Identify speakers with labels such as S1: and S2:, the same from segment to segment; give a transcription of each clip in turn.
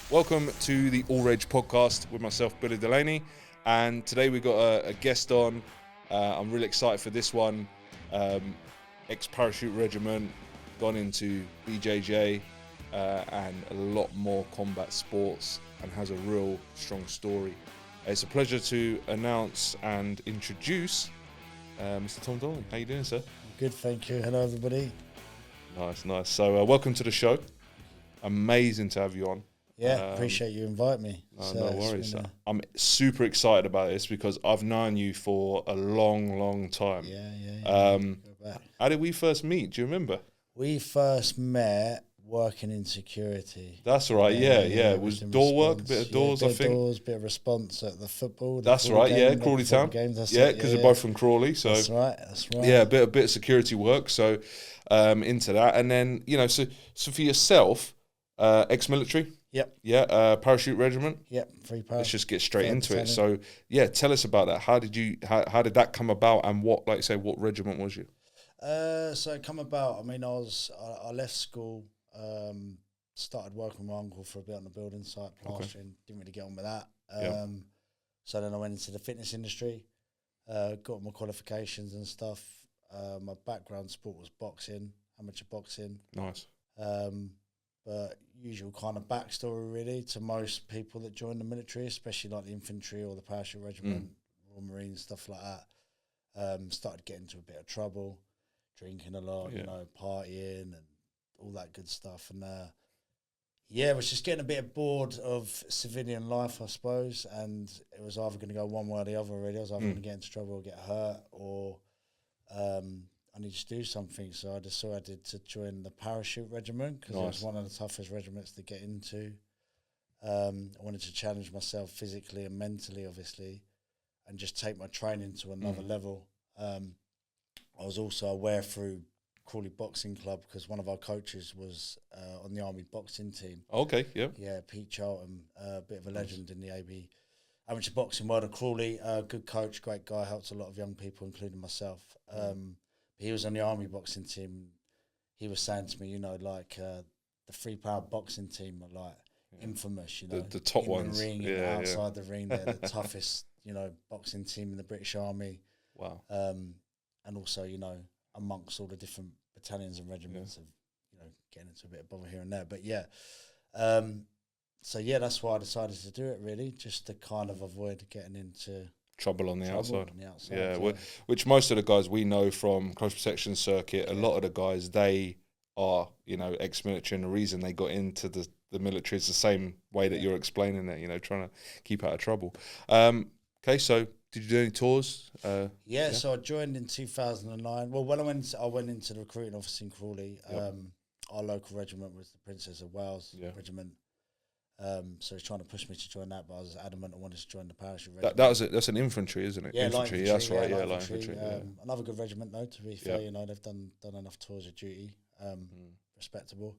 S1: Welcome to the ALLRAGE Podcast with myself, Billy Delaney, and today we've got a guest on. I'm really excited for this one. Ex-Parachute Regiment, gone into BJJ and a lot more combat sports, and has a real strong story. It's a pleasure to announce and introduce Mr. Tom Donnelly. How you doing, sir?
S2: Good, thank you. Hello, everybody.
S1: Nice. So welcome to the show. Amazing to have you on.
S2: Yeah, appreciate you inviting me.
S1: No worries. I'm super excited about this because I've known you for a long time.
S2: Yeah.
S1: How did we first meet? Do you remember?
S2: We first met working in security.
S1: That's right. Yeah. It was door work, a bit of doors, I think.
S2: Doors, bit of response at the football.
S1: That's right. Crawley Town. Because we're both from Crawley. So
S2: that's right.
S1: Yeah, a bit of security work. So into that, and then so for yourself, ex-military.
S2: Yep.
S1: Yeah. Parachute Regiment.
S2: Yep. Free parachute.
S1: Let's just get straight into it. So yeah, tell us about that. How did that come about, and what, like you say, what regiment was you?
S2: So it come about. I mean, I left school. Started working with my uncle for a bit on the building site, plastering. Didn't really get on with that. So then I went into the fitness industry. Got my qualifications and stuff. My background sport was boxing, amateur boxing.
S1: Nice.
S2: But usual kind of backstory really to most people that join the military, especially like the infantry or the Parachute Regiment, Royal Marines, stuff like that. Started getting into a bit of trouble, drinking a lot, partying and all that good stuff. And was just getting a bit bored of civilian life, I suppose. And it was either going to go one way or the other really. I was either going to get into trouble or get hurt, or I need to do something. So I decided to join the Parachute Regiment because it was one of the toughest regiments to get into. I wanted to challenge myself physically and mentally, obviously, and just take my training to another level. I was also aware through Crawley Boxing Club because one of our coaches was on the Army boxing team.
S1: Okay, yeah.
S2: Yeah, Pete Charlton, a bit of a legend in the AB amateur boxing world of Crawley. Good coach, great guy, helped a lot of young people, including myself. He was on the Army boxing team. He was saying to me, the free power boxing team are like infamous,
S1: the top
S2: in
S1: ones.
S2: The ring and outside the ring, they're the toughest, boxing team in the British Army.
S1: Wow.
S2: And also, amongst all the different battalions and regiments of, getting into a bit of bother here and there. But that's why I decided to do it really, just to kind of avoid getting into
S1: trouble on the outside.
S2: Yeah.
S1: Which most of the guys we know from close protection circuit, a lot of the guys, they are, ex-military, and the reason they got into the military is the same way that you're explaining it, trying to keep out of trouble. Okay, so did you do any tours?
S2: So I joined in 2009. Well, when I went into the recruiting office in Crawley. Our local regiment was the Princess of Wales Regiment. So he's trying to push me to join that, but I was adamant I wanted to join the Parachute Regiment.
S1: That's an infantry, isn't it?
S2: Yeah,
S1: infantry. That's right. Yeah, light infantry.
S2: Another good regiment, though. To be fair, they've done enough tours of duty. Respectable.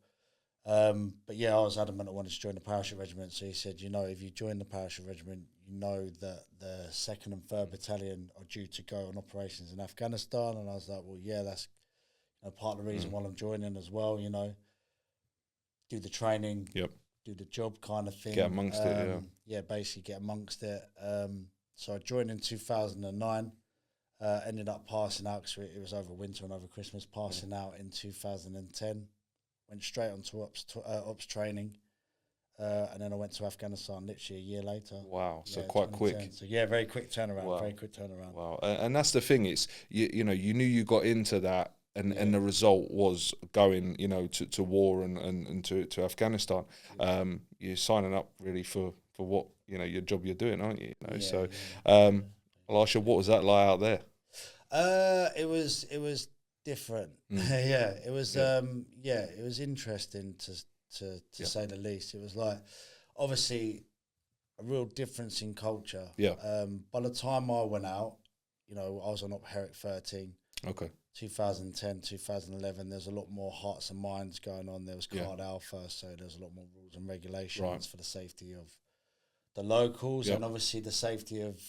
S2: I was adamant I wanted to join the Parachute Regiment. So he said, if you join the Parachute Regiment, that the 2nd and 3rd Battalion are due to go on operations in Afghanistan. And I was like, well, yeah, that's part of the reason why I'm joining as well. Do the training.
S1: Yep.
S2: Do the job kind of thing.
S1: Get amongst it,
S2: basically get amongst it. So I joined in 2009, ended up passing out because it was over winter and over Christmas, passing out in 2010, went straight on to ops training, and then I went to Afghanistan literally a year later.
S1: Wow, so quite quick.
S2: So very quick turnaround.
S1: Wow, and that's the thing, it's, you knew you got into that, and the result was going, to war and to Afghanistan. You're signing up really for what, your job you're doing, aren't you? I'll ask you, what was that like out there?
S2: It was different. It was interesting to say the least. It was like, obviously, a real difference in culture. By the time I went out, I was on Op Herrick 13.
S1: Okay.
S2: 2010, 2011, there's a lot more hearts and minds going on. There was Card Alpha, so there's a lot more rules and regulations for the safety of the locals and obviously the safety of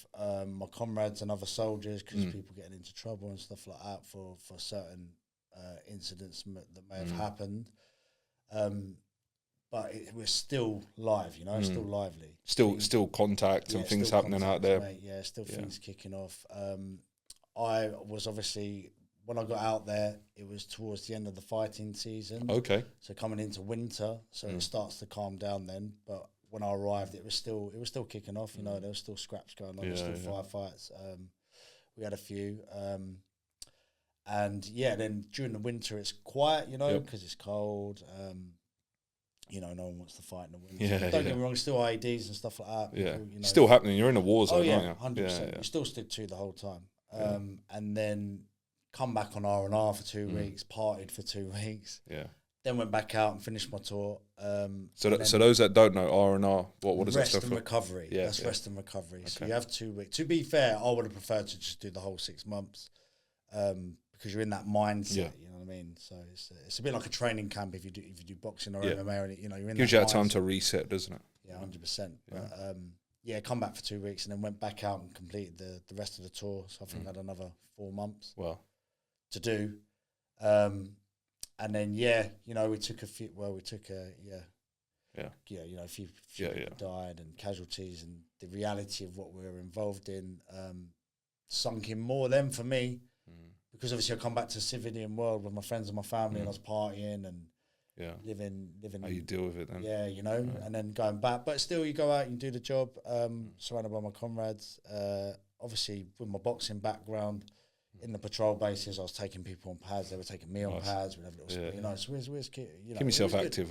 S2: my comrades and other soldiers, because people getting into trouble and stuff like that for certain incidents that may have happened. but we're still live, you know, still lively.
S1: Still contact and things happening out there.
S2: Mate, things kicking off. I was obviously, when I got out there, it was towards the end of the fighting season.
S1: Okay.
S2: So coming into winter, so it starts to calm down then. But when I arrived, it was still kicking off. You know, there was still scraps going on. There was still firefights. We had a few. And then during the winter, it's quiet, you know, because it's cold. You know, no one wants to fight in the winter. Don't get me wrong, still IEDs and stuff like that.
S1: Yeah,
S2: you know,
S1: still happening. You're in a war zone,
S2: aren't you? 100%. You still stick to the whole time. And then come back on R&R for 2 weeks, partied for 2 weeks.
S1: Yeah.
S2: Then went back out and finished my tour.
S1: So those that don't know, R&R, what does that stand for?
S2: Rest and recovery.
S1: Yeah,
S2: That's rest and recovery. Okay. So you have 2 weeks. To be fair, I would have preferred to just do the whole 6 months. Because you're in that mindset, you know what I mean. So it's a bit like a training camp if you do boxing or MMA, and you know you're in.
S1: Gives you that time to reset, doesn't it?
S2: Yeah, 100%. But come back for 2 weeks and then went back out and completed the rest of the tour. So I think I had another 4 months. To do, and then you know we took a few. Well, we took a you know a few people died and casualties, and the reality of what we were involved in sunk in more then for me. Because obviously I come back to the civilian world with my friends and my family, and I was partying and living. How you
S1: deal with it then?
S2: Yeah, you know, and then going back, but still you go out and do the job. Surrounded by my comrades. Obviously with my boxing background, in the patrol bases, I was taking people on pads. They were taking me on pads. We'd have a little, you know. So keep
S1: yourself active.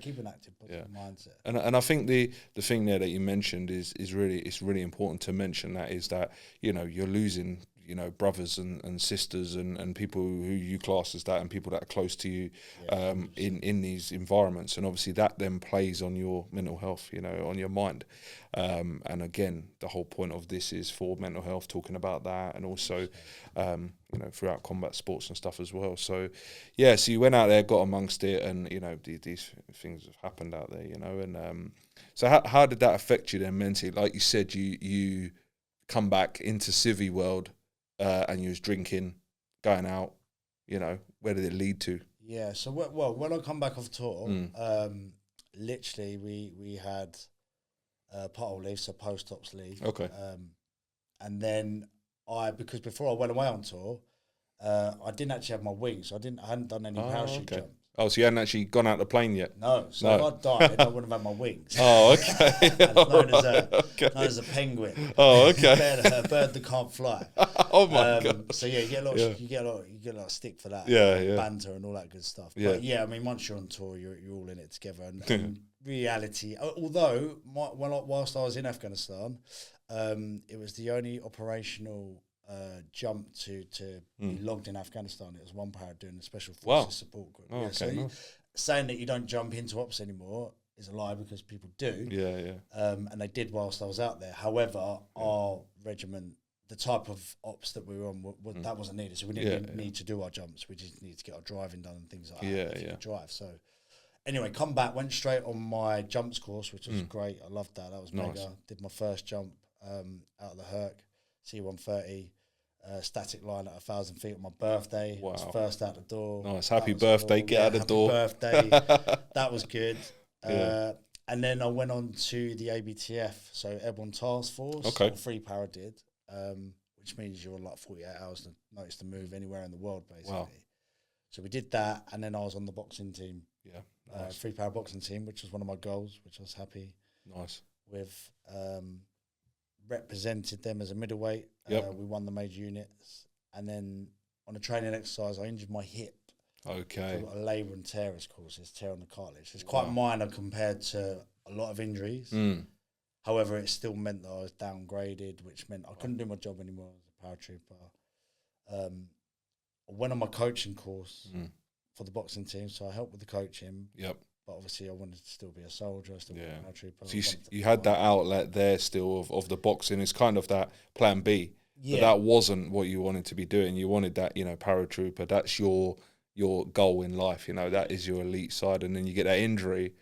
S2: Keeping active, mindset.
S1: And I think the thing there that you mentioned is really important to mention. That is that, you know, you're losing, you know, brothers and sisters and people who you class as that, and people that are close to you in these environments, and obviously that then plays on your mental health, you know, on your mind. And again, the whole point of this is for mental health, talking about that, and also you know, throughout combat sports and stuff as well. So so you went out there, got amongst it, and you know these things have happened out there, you know. And so how did that affect you then mentally? Like you said, you come back into civvy world. And you was drinking, going out, you know, where did it lead to?
S2: Yeah, so when I come back off tour, literally we had parole leave, so post-ops leave.
S1: Okay.
S2: And then because before I went away on tour, I didn't actually have my wings, so I hadn't done any parachute jumps.
S1: Oh, so you hadn't actually gone out the plane yet?
S2: No. So if I died, I wouldn't have had my wings.
S1: Oh, okay.
S2: Known as a penguin.
S1: Oh, okay.
S2: A bird that can't fly.
S1: Oh my God.
S2: So you get a lot of stick for that.
S1: Yeah.
S2: Banter and all that good stuff.
S1: Yeah.
S2: But I mean, once you're on tour, you're all in it together. And reality, although whilst I was in Afghanistan, it was the only operational jump to be logged in Afghanistan. It was one para doing a special forces support group.
S1: Oh, so
S2: saying that you don't jump into ops anymore is a lie, because people do. And they did whilst I was out there. However, our regiment, the type of ops that we were on, that wasn't needed. So we didn't need to do our jumps. We just needed to get our driving done and things like that. Drive. So anyway, come back, went straight on my jumps course, which was great. I loved that. That was mega. Did my first jump out of the Herc, C-130. Static line at 1,000 feet on my birthday. Wow. I was first out the door.
S1: Nice. Happy birthday. Cool. Get out the door.
S2: Happy birthday. That was good. And then I went on to the ABTF, so Airborne Task Force.
S1: Okay.
S2: Free para did, which means you're on like 48 hours notice to move anywhere in the world, basically. Wow. So we did that, and then I was on the boxing team.
S1: Yeah. Nice.
S2: Free para boxing team, which was one of my goals, which I was happy.
S1: Nice.
S2: With represented them as a middleweight. We won the major units, and then on a training exercise, I injured my hip.
S1: Okay.
S2: So I got a labour and tear, it's called. It's tear on the cartilage. It's quite minor compared to a lot of injuries. However, it still meant that I was downgraded, which meant I couldn't do my job anymore as a paratrooper. I went on my coaching course for the boxing team, so I helped with the coaching.
S1: Yep.
S2: But obviously, I wanted to still be a soldier. Still be a paratrooper.
S1: So you had that outlet there still of the boxing. It's kind of that plan B. Yeah. But that wasn't what you wanted to be doing. You wanted that, you know, paratrooper. That's your goal in life. You know, that is your elite side. And then you get that injury,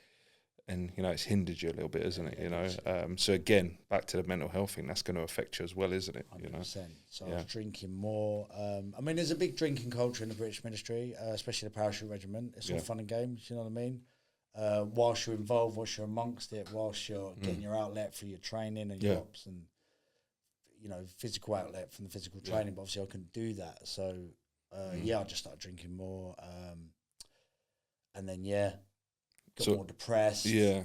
S1: and you know it's hindered you a little bit, isn't it? You know. So again, back to the mental health thing. That's going to affect you as well, isn't it?
S2: 100%. You know. So I was drinking more. I mean, there's a big drinking culture in the British military, especially the Parachute Regiment. It's all fun and games. You know what I mean? whilst you're involved, whilst you're amongst it, whilst you're getting your outlet for your training and your ops and, you know, physical outlet from the physical training. But obviously I couldn't do that. So, I just started drinking more. And then, got more depressed.
S1: Yeah.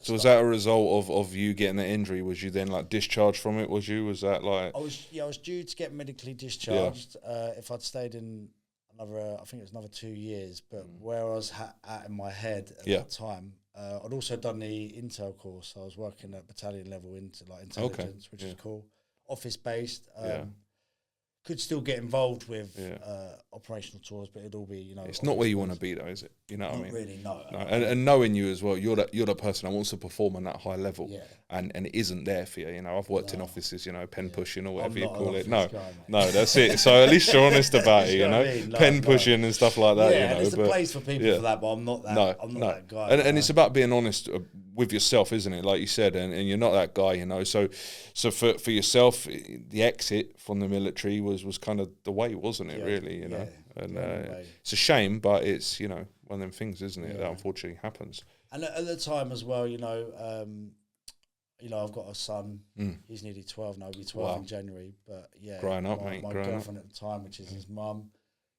S1: So was that a result of you getting the injury? Was you then like discharged from it? Was that like?
S2: I was due to get medically discharged. If I'd stayed in another, I think it was another 2 years. But where I was at in my head at that time, I'd also done the intel course. I was working at battalion level into like intelligence, which is cool, office based. Could still get involved with operational tours, but it'd all be, you know.
S1: It's not where you want to be, though, is it? You know what I mean?
S2: Not really, no.
S1: And knowing you as well, you're the person that wants to perform on that high level, and it isn't there for you. You know, I've worked in offices, you know, pen pushing or whatever you call it. No, that's it. So at least you're honest about it, you know, pen pushing and stuff like that.
S2: Yeah,
S1: you know,
S2: there's a place for people for that, but I'm not that. I'm not that guy.
S1: And it's about being honest with yourself, isn't it? Like you said, and you're not that guy, you know. So for yourself, the exit from the military was kind of the way, wasn't it? Really, you know. And it's a shame, but it's, you know, one of them things, isn't it? That unfortunately happens.
S2: And at the time as well, you know, I've got a son. He's nearly 12 now. He'll be 12 in January. But
S1: growing up, mate.
S2: My girlfriend at the time, which is his mum,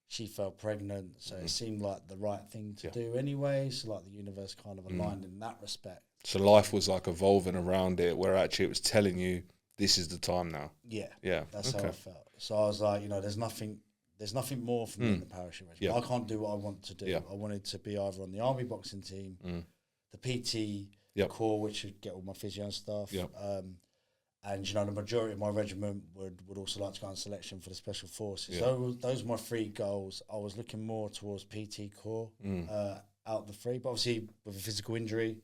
S2: she fell pregnant, so it seemed like the right thing to do anyway. So like the universe kind of aligned in that respect. So
S1: life was like evolving around it, where actually it was telling you this is the time now. Yeah,
S2: that's how I felt. So I was like, you know, there's nothing more for me in the Parachute Regiment. I can't do what I want to do. I wanted to be either on the army boxing team, the PT corps, which would get all my physio and stuff. And, you know, the majority of my regiment would also like to go on selection for the Special Forces. So those were my 3 goals. I was looking more towards PT corps out the 3. But obviously, with a physical injury,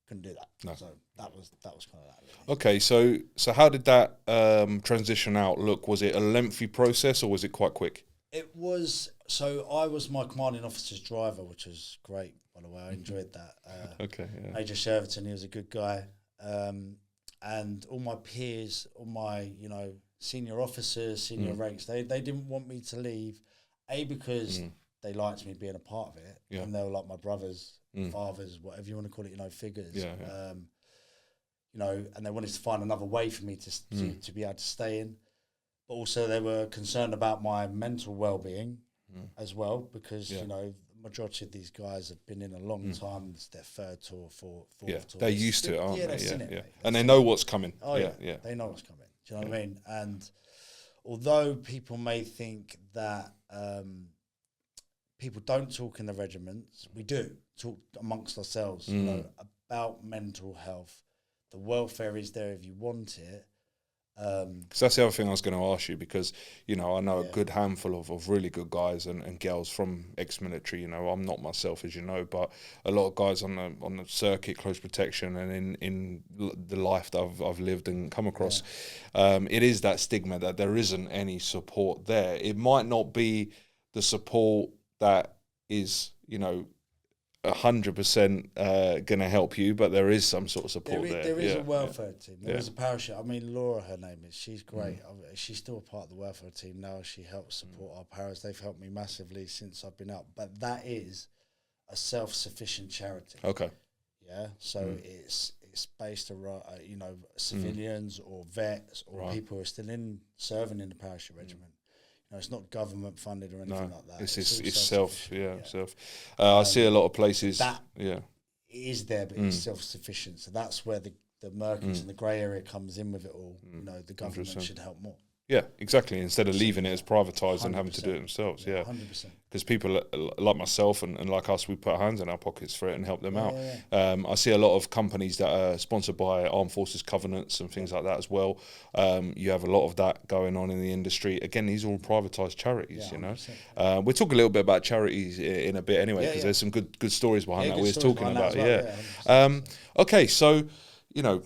S2: couldn't do that. No. So that was kind of that. Really.
S1: Okay, so how did that transition out look? Was it a lengthy process or was it quite quick?
S2: It was. So I was my commanding officer's driver, which was great, by the way. I enjoyed that. Major Sherverton, he was a good guy. And all my peers, all my, you know, senior officers, senior ranks, they didn't want me to leave, because they liked me being a part of it, and they were like my brothers, fathers, whatever you want to call it, you know, figures. You know, and they wanted to find another way for me to be able to stay in. But also they were concerned about my mental well-being as well, because, you know, the majority of these guys have been in a long time. It's their 3rd tour, 4th tour.
S1: They're used to it, aren't they?
S2: They've seen it,
S1: and they know what's coming.
S2: They know what's coming. Do you know what I mean? And although people may think that people don't talk in the regiments, we do talk amongst ourselves, you know, about mental health. The welfare is there if you want it.
S1: Because that's the other thing I was going to ask you, because, you know, I know a good handful of really good guys and girls from ex-military. You know, I'm not myself, as you know, but a lot of guys on the circuit, close protection, and in the life that I've lived and come across, it is that stigma that there isn't any support there. It might not be the support that is, you know, 100% going to help you, but there is some sort of support there.
S2: There is a welfare team. There is a parachute. I mean, Laura, her name is. She's great. She's still a part of the welfare team now. She helps support our paras. They've helped me massively since I've been out. But that is a self-sufficient charity. Okay. Yeah. So it's based around you know, civilians or vets or people who are still serving in the Parachute Regiment. No, it's not government funded or anything like that.
S1: It's self. I see a lot of places.
S2: That is there, but it's self-sufficient. So that's where the murkiness and the grey area comes in with it all. You know, the government 100%. Should help more.
S1: Yeah, exactly. Instead of leaving it as privatised and having to do it themselves. 100%. Because people like myself and like us, we put our hands in our pockets for it and help them out. I see a lot of companies that are sponsored by Armed Forces Covenants and things like that as well. You have a lot of that going on in the industry. Again, these are all privatised charities, you know. We'll talk a little bit about charities in a bit anyway, because there's some good stories behind that we were talking about. Okay, so, you know,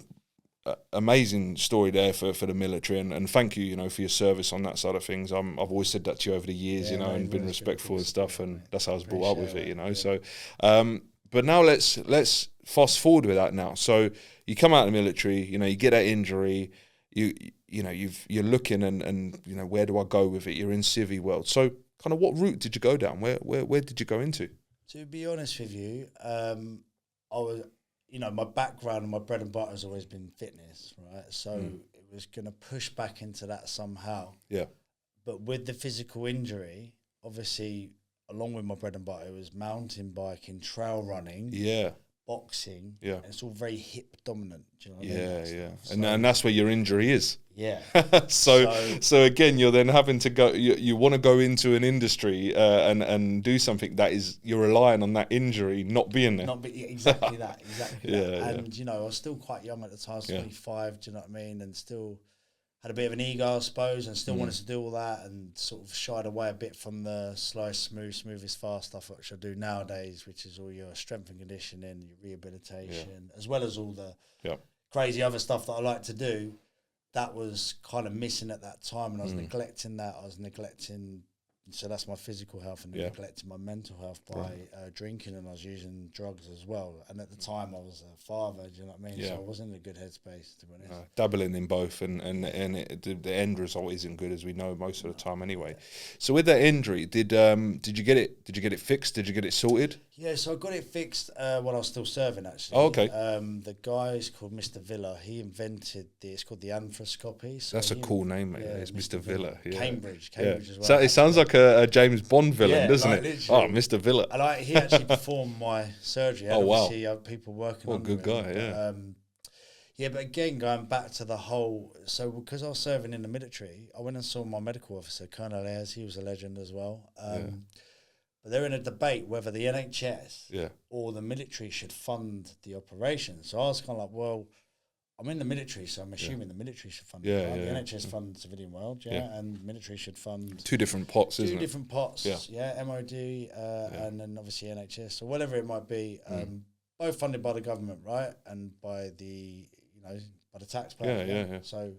S1: amazing story there for the military, and thank you, you know, for your service on that side of things. I've always said that to you over the years, you know, and been respectful and stuff, and that's how I was brought up with it, you know. So, but now let's fast forward with that now. So you come out of the military, you know, you get that injury, you know, you're looking and you know, where do I go with it? You're in civvy world. So kind of what route did you go down? Where did you go into?
S2: To be honest with you, I was, my background and my bread and butter has always been fitness, right? So it was going to push back into that somehow.
S1: Yeah.
S2: But with the physical injury, obviously, along with my bread and butter, it was mountain biking, trail running.
S1: Yeah.
S2: Boxing,
S1: yeah,
S2: and it's all very hip dominant. Do you know what I mean?
S1: Yeah.
S2: So,
S1: and that's where your injury is.
S2: Yeah.
S1: so again, you're then having to go. You want to go into an industry and do something that is you're relying on that injury not being there.
S2: Exactly that. Exactly that.
S1: Yeah.
S2: And I was still quite young at the time, 25. Do you know what I mean? And still had a bit of an ego, I suppose, and still wanted to do all that, and sort of shied away a bit from the slow, smoothest, fast stuff, which I do nowadays, which is all your strength and conditioning, your rehabilitation, as well as all the crazy other stuff that I like to do. That was kind of missing at that time, and I was neglecting that. I was neglecting, so that's my physical health, and neglecting my mental health by drinking, and I was using drugs as well. And at the time, I was a father, do you know what I mean? So I wasn't in a good headspace, to be honest.
S1: Dabbling in both, and the end result isn't good, as we know most of the time anyway. So with that injury, did you get it? Did you get it fixed? Did you get it sorted?
S2: Yeah, so I got it fixed while I was still serving, actually.
S1: Oh, okay.
S2: The guy's called Mr. Villa. He invented it's called the anthroscopy. So
S1: that's a cool name, mate. Yeah, it's Mr. Villa. Yeah.
S2: Cambridge as well.
S1: So it sounds like a James Bond villain, doesn't it?
S2: Literally.
S1: Oh, Mr. Villa.
S2: And he actually performed my surgery. And obviously, people working on it.
S1: Good guy,
S2: yeah. But again, going back to the whole... So because I was serving in the military, I went and saw my medical officer, Colonel Ayres. He was a legend as well. But they're in a debate whether the NHS or the military should fund the operation. So I was kind of like, well, I'm in the military, so I'm assuming the military should fund it. Right? The NHS funds the civilian world, and the military should fund...
S1: Two different pots, isn't it?
S2: Two different pots, MOD and then obviously NHS, or whatever it might be. Both funded by the government, right? And by the, by the taxpayer. So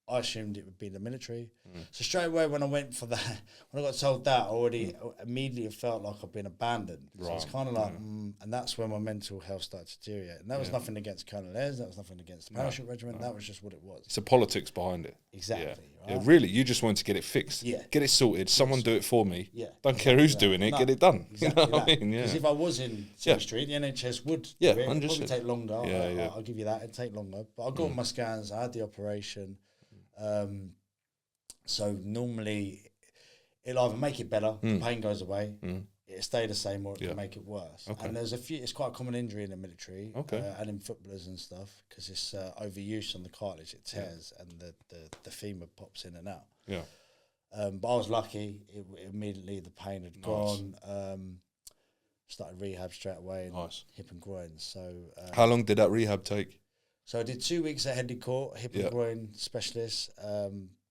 S2: I assumed it would be the military. So straight away when I went for that, when I got told that, I already immediately felt like I've been abandoned. So it's kind of like, and that's when my mental health started to deteriorate. And that was nothing against Colonel Ayres, that was nothing against the Parachute Regiment, that was just what it was.
S1: It's the politics behind it.
S2: Exactly.
S1: Right?
S2: Yeah,
S1: really, you just wanted to get it fixed.
S2: Yeah.
S1: Get it sorted, someone do it for me.
S2: Yeah.
S1: Don't care who's doing it, get it done.
S2: Exactly.
S1: You know what I mean?
S2: Because if I was in City Street, the NHS would do it. It'd probably take longer. I'll give you that, it'd take longer. But I got all my scans, I had the operation. So normally it'll either make it better, the pain goes away, it'll stay the same, or it can make it worse. Okay. And there's it's quite a common injury in the military and in footballers and stuff, because it's overuse on the cartilage, it tears and the femur pops in and out.
S1: Yeah.
S2: But I was lucky, immediately the pain had gone. Started rehab straight away, and hip and groin. So
S1: how long did that rehab take?
S2: So I did 2 weeks at Headley Court, hip and groin specialist.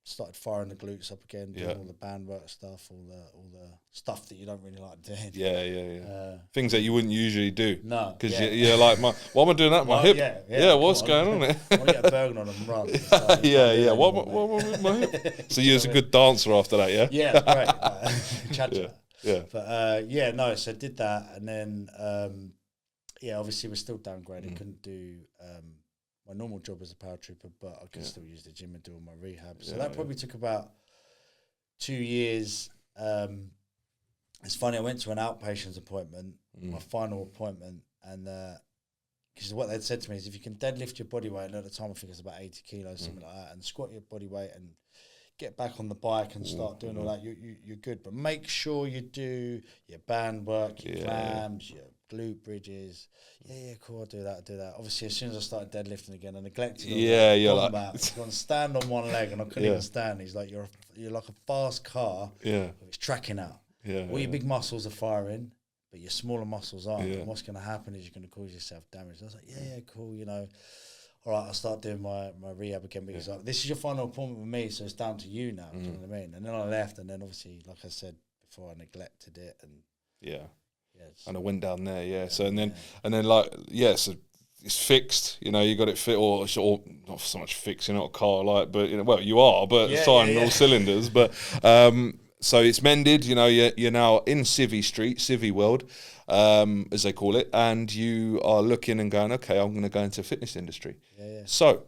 S2: Started firing the glutes up again, doing all the band work stuff, all the stuff that you don't really like doing.
S1: Yeah. Things that you wouldn't usually do.
S2: No.
S1: Because you're like, why am I doing that? My hip? Yeah, what's going on there?
S2: I want to get a burger on and run.
S1: What with my hip? So you was a good dancer after that, yeah?
S2: Yeah, it's great. Cha-cha.
S1: Yeah.
S2: But, so I did that. And then, obviously we're still downgraded. Couldn't do... my normal job as a paratrooper, but I can still use the gym and do all my rehab. So that probably took about 2 years. It's funny, I went to an outpatients appointment, my final appointment, and because what they'd said to me is if you can deadlift your body weight, and at the time I think it's about 80 kilos, something like that, and squat your body weight and get back on the bike and start doing all that, you're good. But make sure you do your band work, your clams, your glute bridges. Yeah, cool, I'll do that. Obviously, as soon as I started deadlifting again, I neglected all that.
S1: You're
S2: like...
S1: I
S2: was going to stand on one leg, and I couldn't even stand. He's like, you're like a fast car.
S1: Yeah.
S2: It's tracking out. All your big muscles are firing, but your smaller muscles aren't. And what's going to happen is you're going to cause yourself damage. I was like, cool, all right, I'll start doing my rehab again, because this is your final appointment with me, so it's down to you now. Do you know what I mean? And then I left, and then obviously, like I said before, I neglected it, and
S1: and I went down there, So and then so it's fixed. You got it fit, or not so much fixed. You're not a car like, but you are, but firing all cylinders. But so it's mended. You're now in Civvy world, as they call it, and you are looking and going, okay, I'm going to go into the fitness industry. So,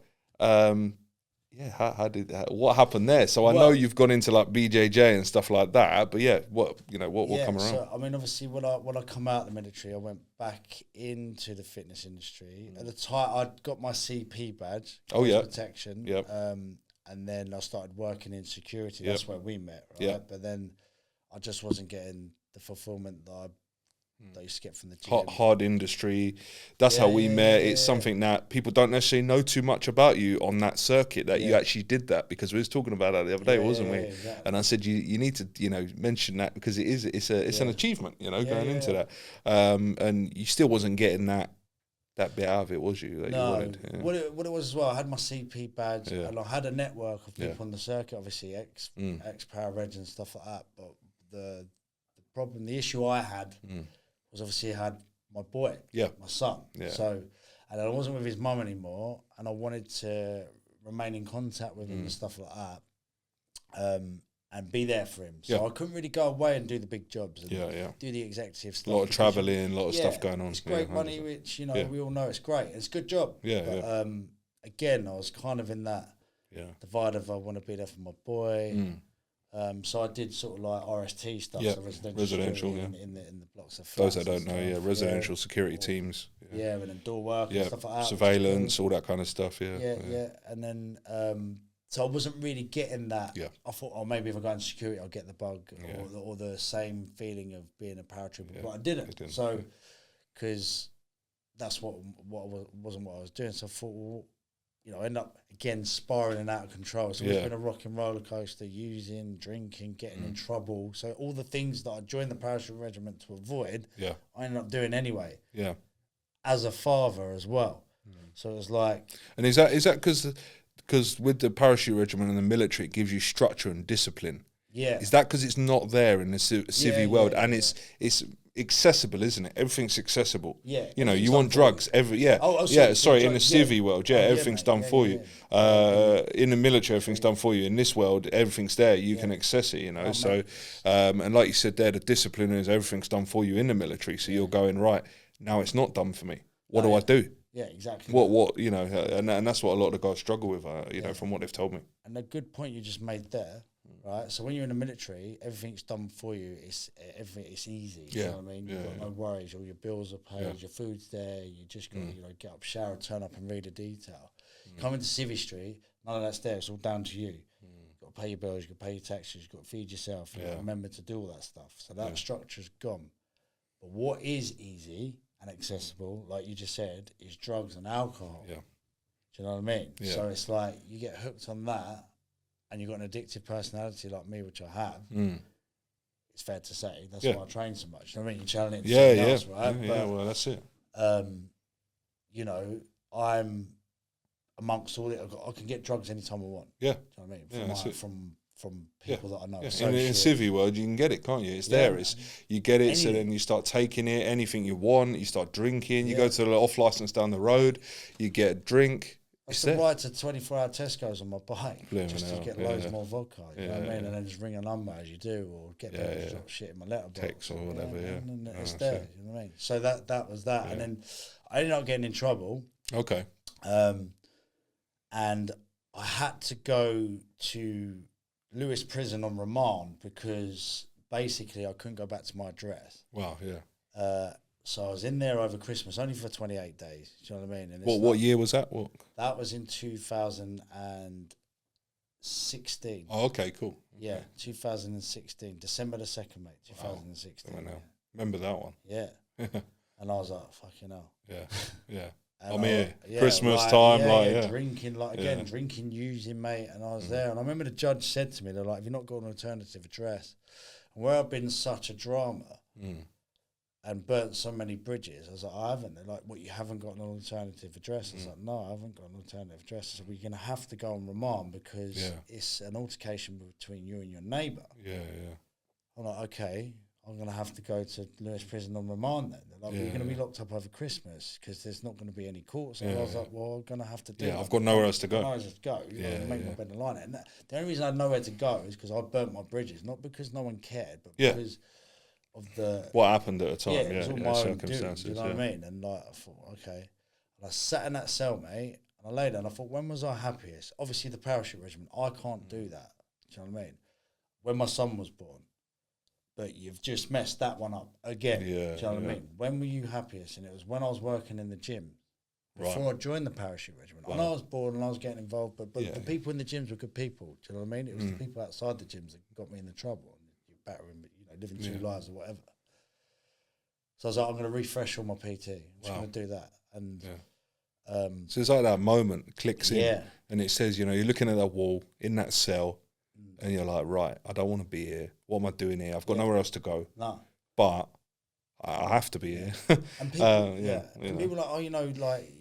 S1: what happened there? So I know you've gone into like BJJ and stuff like that, but what come around?
S2: So I mean, obviously, when I come out of the military, I went back into the fitness industry. At the time, I'd got my CP badge, protection.
S1: Yep.
S2: And then I started working in security. That's where we met, right?
S1: Yep.
S2: But then I just wasn't getting the fulfillment that I used to get from the gym.
S1: Hard industry. That's how we met. It's something that people don't necessarily know too much about you on that circuit, that you actually did that, because we was talking about that the other day, wasn't we? Exactly. And I said you need to mention that, because it's an achievement, going into that. And you still wasn't getting that bit out of it, was you? That you wanted.
S2: What it was as well, I had my CP badge, and I had a network of people on the circuit, obviously ex Parareg and stuff like that. But the issue I had was obviously I had my boy, my son. Yeah. So, and I wasn't with his mum anymore, and I wanted to remain in contact with him and stuff like that, and be there for him. So I couldn't really go away and do the big jobs and do the executive stuff.
S1: A lot of travelling, a lot of stuff going on.
S2: It's great money, which, we all know it's great. It's a good job. But, again, I was kind of in that divide of I want to be there for my boy. So I did sort of like RST stuff, so residential in the blocks of flats.
S1: Those I don't know, residential security teams.
S2: And then door work and stuff like that.
S1: Surveillance, all that kind of stuff,
S2: And then, so I wasn't really getting that. I thought, maybe if I go into security, I'll get the bug or the same feeling of being a paratrooper, but I didn't. So, because that's wasn't what I was doing. So I thought, well, I end up again spiraling out of control. So it's been a rock and roller coaster, using, drinking, getting in trouble. So all the things that I joined the Parachute Regiment to avoid, I ended up doing anyway. Yeah, as a father as well. So it was like,
S1: and is that because with the Parachute Regiment and the military, it gives you structure and discipline. Yeah, is that because it's not there in the civvy world, and it's accessible, isn't it? Everything's accessible. Yeah, you want drugs. In the civvy world, everything's done for you. In the military, everything's done for you. In this world, everything's there. You can access it. And like you said there, the discipline is everything's done for you in the military. So you're going, right now, it's not done for me. What do I do?
S2: Yeah, exactly.
S1: What and that's what a lot of the guys struggle with. From what they've told me.
S2: And a good point you just made there. Right, so when you're in the military, everything's done for you. It's easy. You know what I mean? You've got no worries. All your bills are paid. Your food's there. You just got to get up, shower, turn up, and read the detail. Coming to Civvy Street, none of that's there. It's all down to you. You've got to pay your bills. You've got to pay your taxes. You've got to feed yourself. You've got to remember to do all that stuff. So that structure's gone. But what is easy and accessible, like you just said, is drugs and alcohol. Yeah. Do you know what I mean? Yeah. So it's like you get hooked on that, and you've got an addictive personality like me, which I have, it's fair to say. That's why I train so much. You know what I mean? You're channeling it to something else, right?
S1: Well, that's it.
S2: I'm amongst all it. I can get drugs anytime I want. Yeah. Do you know what I mean? From people that I know.
S1: Yeah. In the civvy world, you can get it, can't you? It's there. You get it, so then you start taking it, anything you want, you start drinking, you go to the off-licence down the road, you get a drink.
S2: I used to ride to 24-hour Tesco's on my bike just to get loads more vodka, you know what I mean? And then just ring a number as you do, or get there and drop shit in my letterbox.
S1: Text or whatever,
S2: And it's there, you know what I mean? So that was that. And then I ended up getting in trouble.
S1: Okay.
S2: And I had to go to Lewis Prison on remand because basically I couldn't go back to my address.
S1: Wow, yeah.
S2: So I was in there over Christmas, only for 28 days. Do you know what I mean? And
S1: what year was that?
S2: That was in 2016.
S1: Oh, okay, cool.
S2: Yeah, 2016, December the 2nd, mate, 2016.
S1: Wow. Remember that one?
S2: Yeah. And I was like, fucking hell.
S1: Yeah. I'm here. Christmas time,
S2: drinking, drinking, using, mate. And I was there. And I remember the judge said to me, they're like, have you not got an alternative address? And where I've been such a drama and burnt so many bridges, I was like, I haven't. They're like, what, you haven't got an alternative address? I was like, no, I haven't got an alternative address. So we're going to have to go on remand because it's an altercation between you and your neighbour. Yeah. I'm like, okay, I'm going to have to go to Lewis Prison on remand then. They're like, we're going to be locked up over Christmas because there's not going to be any court. So I was like, well, I'm going to have to do it.
S1: I've got nowhere else to go.
S2: Nowhere else to go. Make my bed and line it. And the only reason I had nowhere to go is because I burnt my bridges, not because no one cared, but because of what
S1: happened at the time.
S2: It was all my own circumstances. Do you know what I mean? And like, I thought, okay. And I sat in that cell, mate, And I lay there and I thought, when was I happiest? Obviously, the Parachute Regiment. I can't do that. Do you know what I mean? When my son was born. But you've just messed that one up again.
S1: Yeah,
S2: do you know what I mean? When were you happiest? And it was when I was working in the gym before I joined the Parachute Regiment. Wow. I know I was bored and I was getting involved, but the people in the gyms were good people. Do you know what I mean? It was the people outside the gyms that got me in the trouble. And you're battering, living two lives or whatever. So I was like, I'm going to refresh all my PT. I'm just going to do that. And
S1: so it's like that moment clicks in, and it says, you're looking at that wall in that cell, and you're like, right, I don't want to be here. What am I doing here? I've got nowhere else to go.
S2: No,
S1: but I have to be here.
S2: And people, and people are like,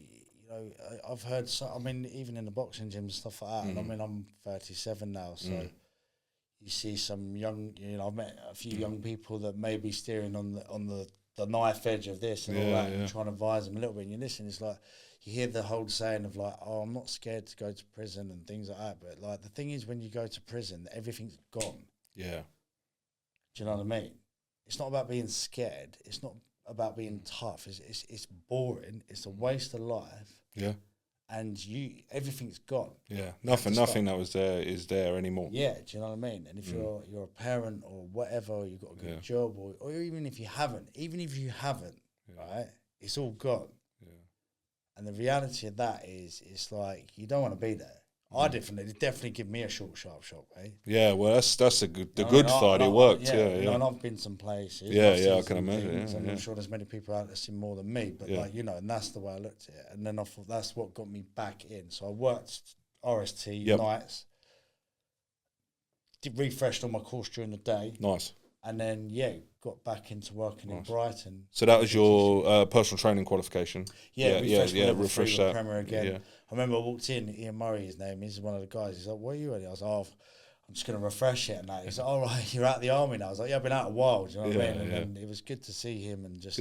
S2: I've heard. I mean, even in the boxing gym and stuff like that. And I mean, I'm 37 now, so you see some young. I've met a few young people that may be steering on the knife edge of this and all that, and trying to advise them a little bit. And you listen, it's like you hear the whole saying of like, "Oh, I'm not scared to go to prison" and things like that. But like the thing is, when you go to prison, everything's gone. Yeah. Do you know what I mean? It's not about being scared. It's not about being tough. It's boring. It's a waste of life. Yeah. And everything's gone.
S1: Yeah. Nothing that was there is there anymore.
S2: Yeah. Do you know what I mean? And if you're a parent or whatever, or you've got a good job, or even if you haven't, right? It's all gone. Yeah. And the reality of that is, it's like you don't want to be there. I definitely give me a short, sharp shock, eh?
S1: Yeah, well, that's the good side. It worked,
S2: And I've been some places.
S1: Yeah, I can imagine.
S2: And I'm sure there's many people out there seen more than me, but and that's the way I looked at it. And then I thought that's what got me back in. So I worked RST nights, refreshed on my course during the day. Nice. And then, got back into working in Brighton.
S1: So that was your personal training qualification?
S2: Refresh that. Premier again. Yeah. I remember I walked in, Ian Murray, his name, he's one of the guys. He's like, "What are you at?" I was like, I'm just going to refresh it. And that. He's like, "All right, you're out of the army now." I was like, "Yeah, I've been out a while." Do you know what I mean? And it was good to see him and just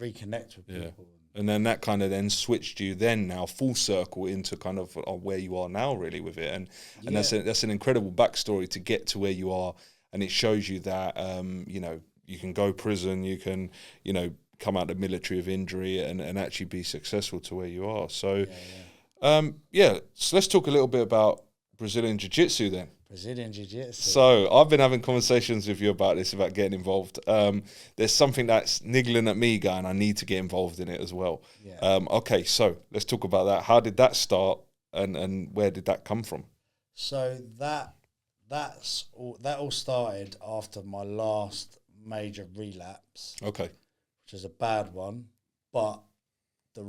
S2: reconnect with people.
S1: And then that kind of then switched you then now full circle into kind of where you are now really with it. And that's an incredible backstory to get to where you are. And it shows you that, you can go prison, you can, come out of the military of injury and actually be successful to where you are. So, so let's talk a little bit about Brazilian Jiu-Jitsu then.
S2: Brazilian Jiu-Jitsu.
S1: So I've been having conversations with you about this, about getting involved. There's something that's niggling at me going, I need to get involved in it as well. Yeah. Okay, so let's talk about that. How did that start and where did that come from?
S2: So that all started after my last major relapse. Okay. Which was a bad one, but the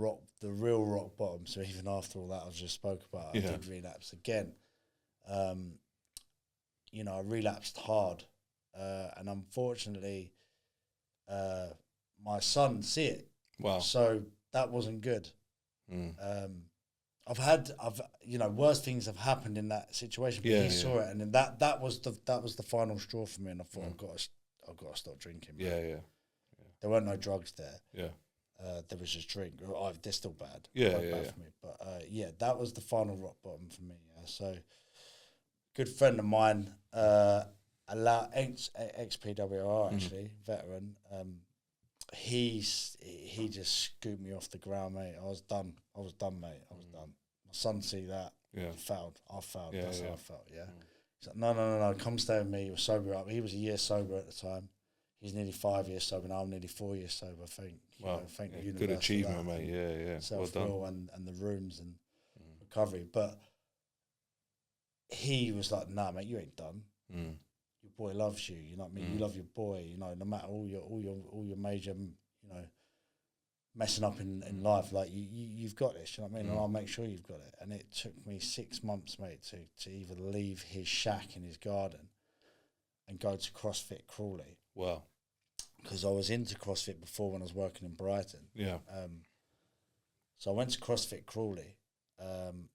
S2: real rock bottom. So even after all that I just spoke about, I did relapse again. I relapsed hard, and unfortunately, my son see it. Wow. So that wasn't good. Worse things have happened in that situation, but he saw it, and then that was the final straw for me. And I thought, I've got to stop drinking. Yeah. There weren't no drugs there. Yeah. There was just drink. They're still bad. Bad for me. But that was the final rock bottom for me. Yeah. So, good friend of mine, ex-PWR actually, veteran. He just scooped me off the ground, mate. I was done, mate. I was done. My son see that. Yeah. He failed. I failed. That's how I felt. Yeah. He's like, no. Come stay with me. You're sober up. He was a year sober at the time. He's nearly 5 years sober now. I'm nearly 4 years sober. Thank the universe. Good achievement, mate. Yeah. Self-will and the rooms and recovery. But he was like, "Nah, mate, you ain't done. Your boy loves you. You know what I mean? You love your boy. No matter all your major, messing up in life, like you've got this. You know what I mean? And I'll make sure you've got it." And it took me 6 months, mate, to even leave his shack in his garden and go to CrossFit Crawley. Wow. Because I was into CrossFit before when I was working in Brighton. Yeah. So I went to CrossFit Crawley, and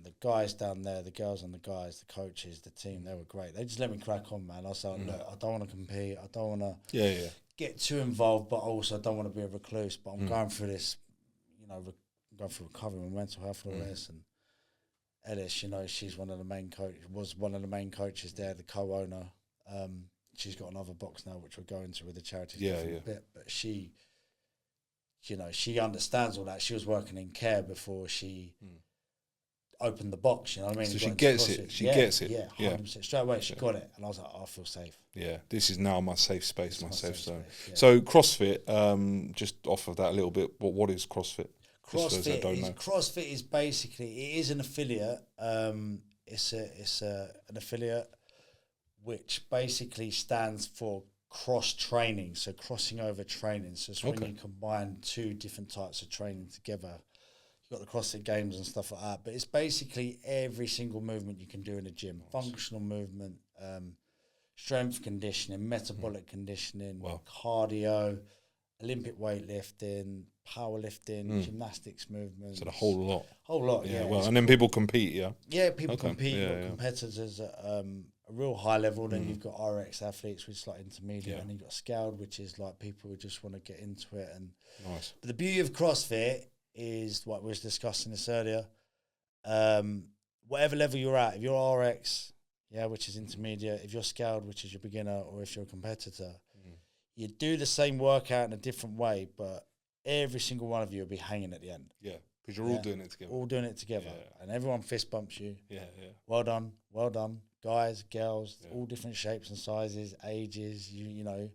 S2: the guys down there, the girls and the guys, the coaches, the team, they were great. They just let me crack on, man. I was like, look, I don't want to compete. I don't want to get too involved, but also I don't want to be a recluse. But I'm going through this, going through recovery, my mental health and all this. And Ellis, she's was one of the main coaches there, the co-owner. She's got another box now, which we're going to with the charity a bit. But she, she understands all that. She was working in care before she opened the box, you know what I mean?
S1: So
S2: and
S1: she
S2: got into
S1: gets it.
S2: CrossFit.
S1: She
S2: Yeah,
S1: gets it.
S2: Yeah, 100%. Straight away, she got it. And I was like, I feel safe.
S1: Yeah, this is now my safe space, my safe zone.
S2: Space, yeah.
S1: So CrossFit, just off of that a little bit, what is CrossFit? Just for those that don't know.
S2: CrossFit is basically, it is an affiliate. It's an affiliate which basically stands for cross training, so crossing over training. So it's when you combine two different types of training together. You've got the CrossFit Games and stuff like that, but it's basically every single movement you can do in a gym. Functional movement, strength conditioning, metabolic conditioning, cardio, Olympic weightlifting, powerlifting, gymnastics movements.
S1: So the whole lot.
S2: Yeah.
S1: Well, and then people compete, yeah?
S2: Yeah, people compete. You've got competitors at a real high level. Then you've got RX athletes, which is like intermediate. And you've got scaled, which is like people who just want to get into it. And
S1: nice.
S2: But the beauty of CrossFit is what we was discussing this earlier. Whatever level you're at, if you're RX, which is intermediate, if you're scaled, which is your beginner, or if you're a competitor, you do the same workout in a different way, but every single one of you will be hanging at the end.
S1: Yeah, because you're all doing it together.
S2: All doing it together. And everyone fist bumps you.
S1: Yeah.
S2: Well done. Guys, girls, all different shapes and sizes, ages, you know.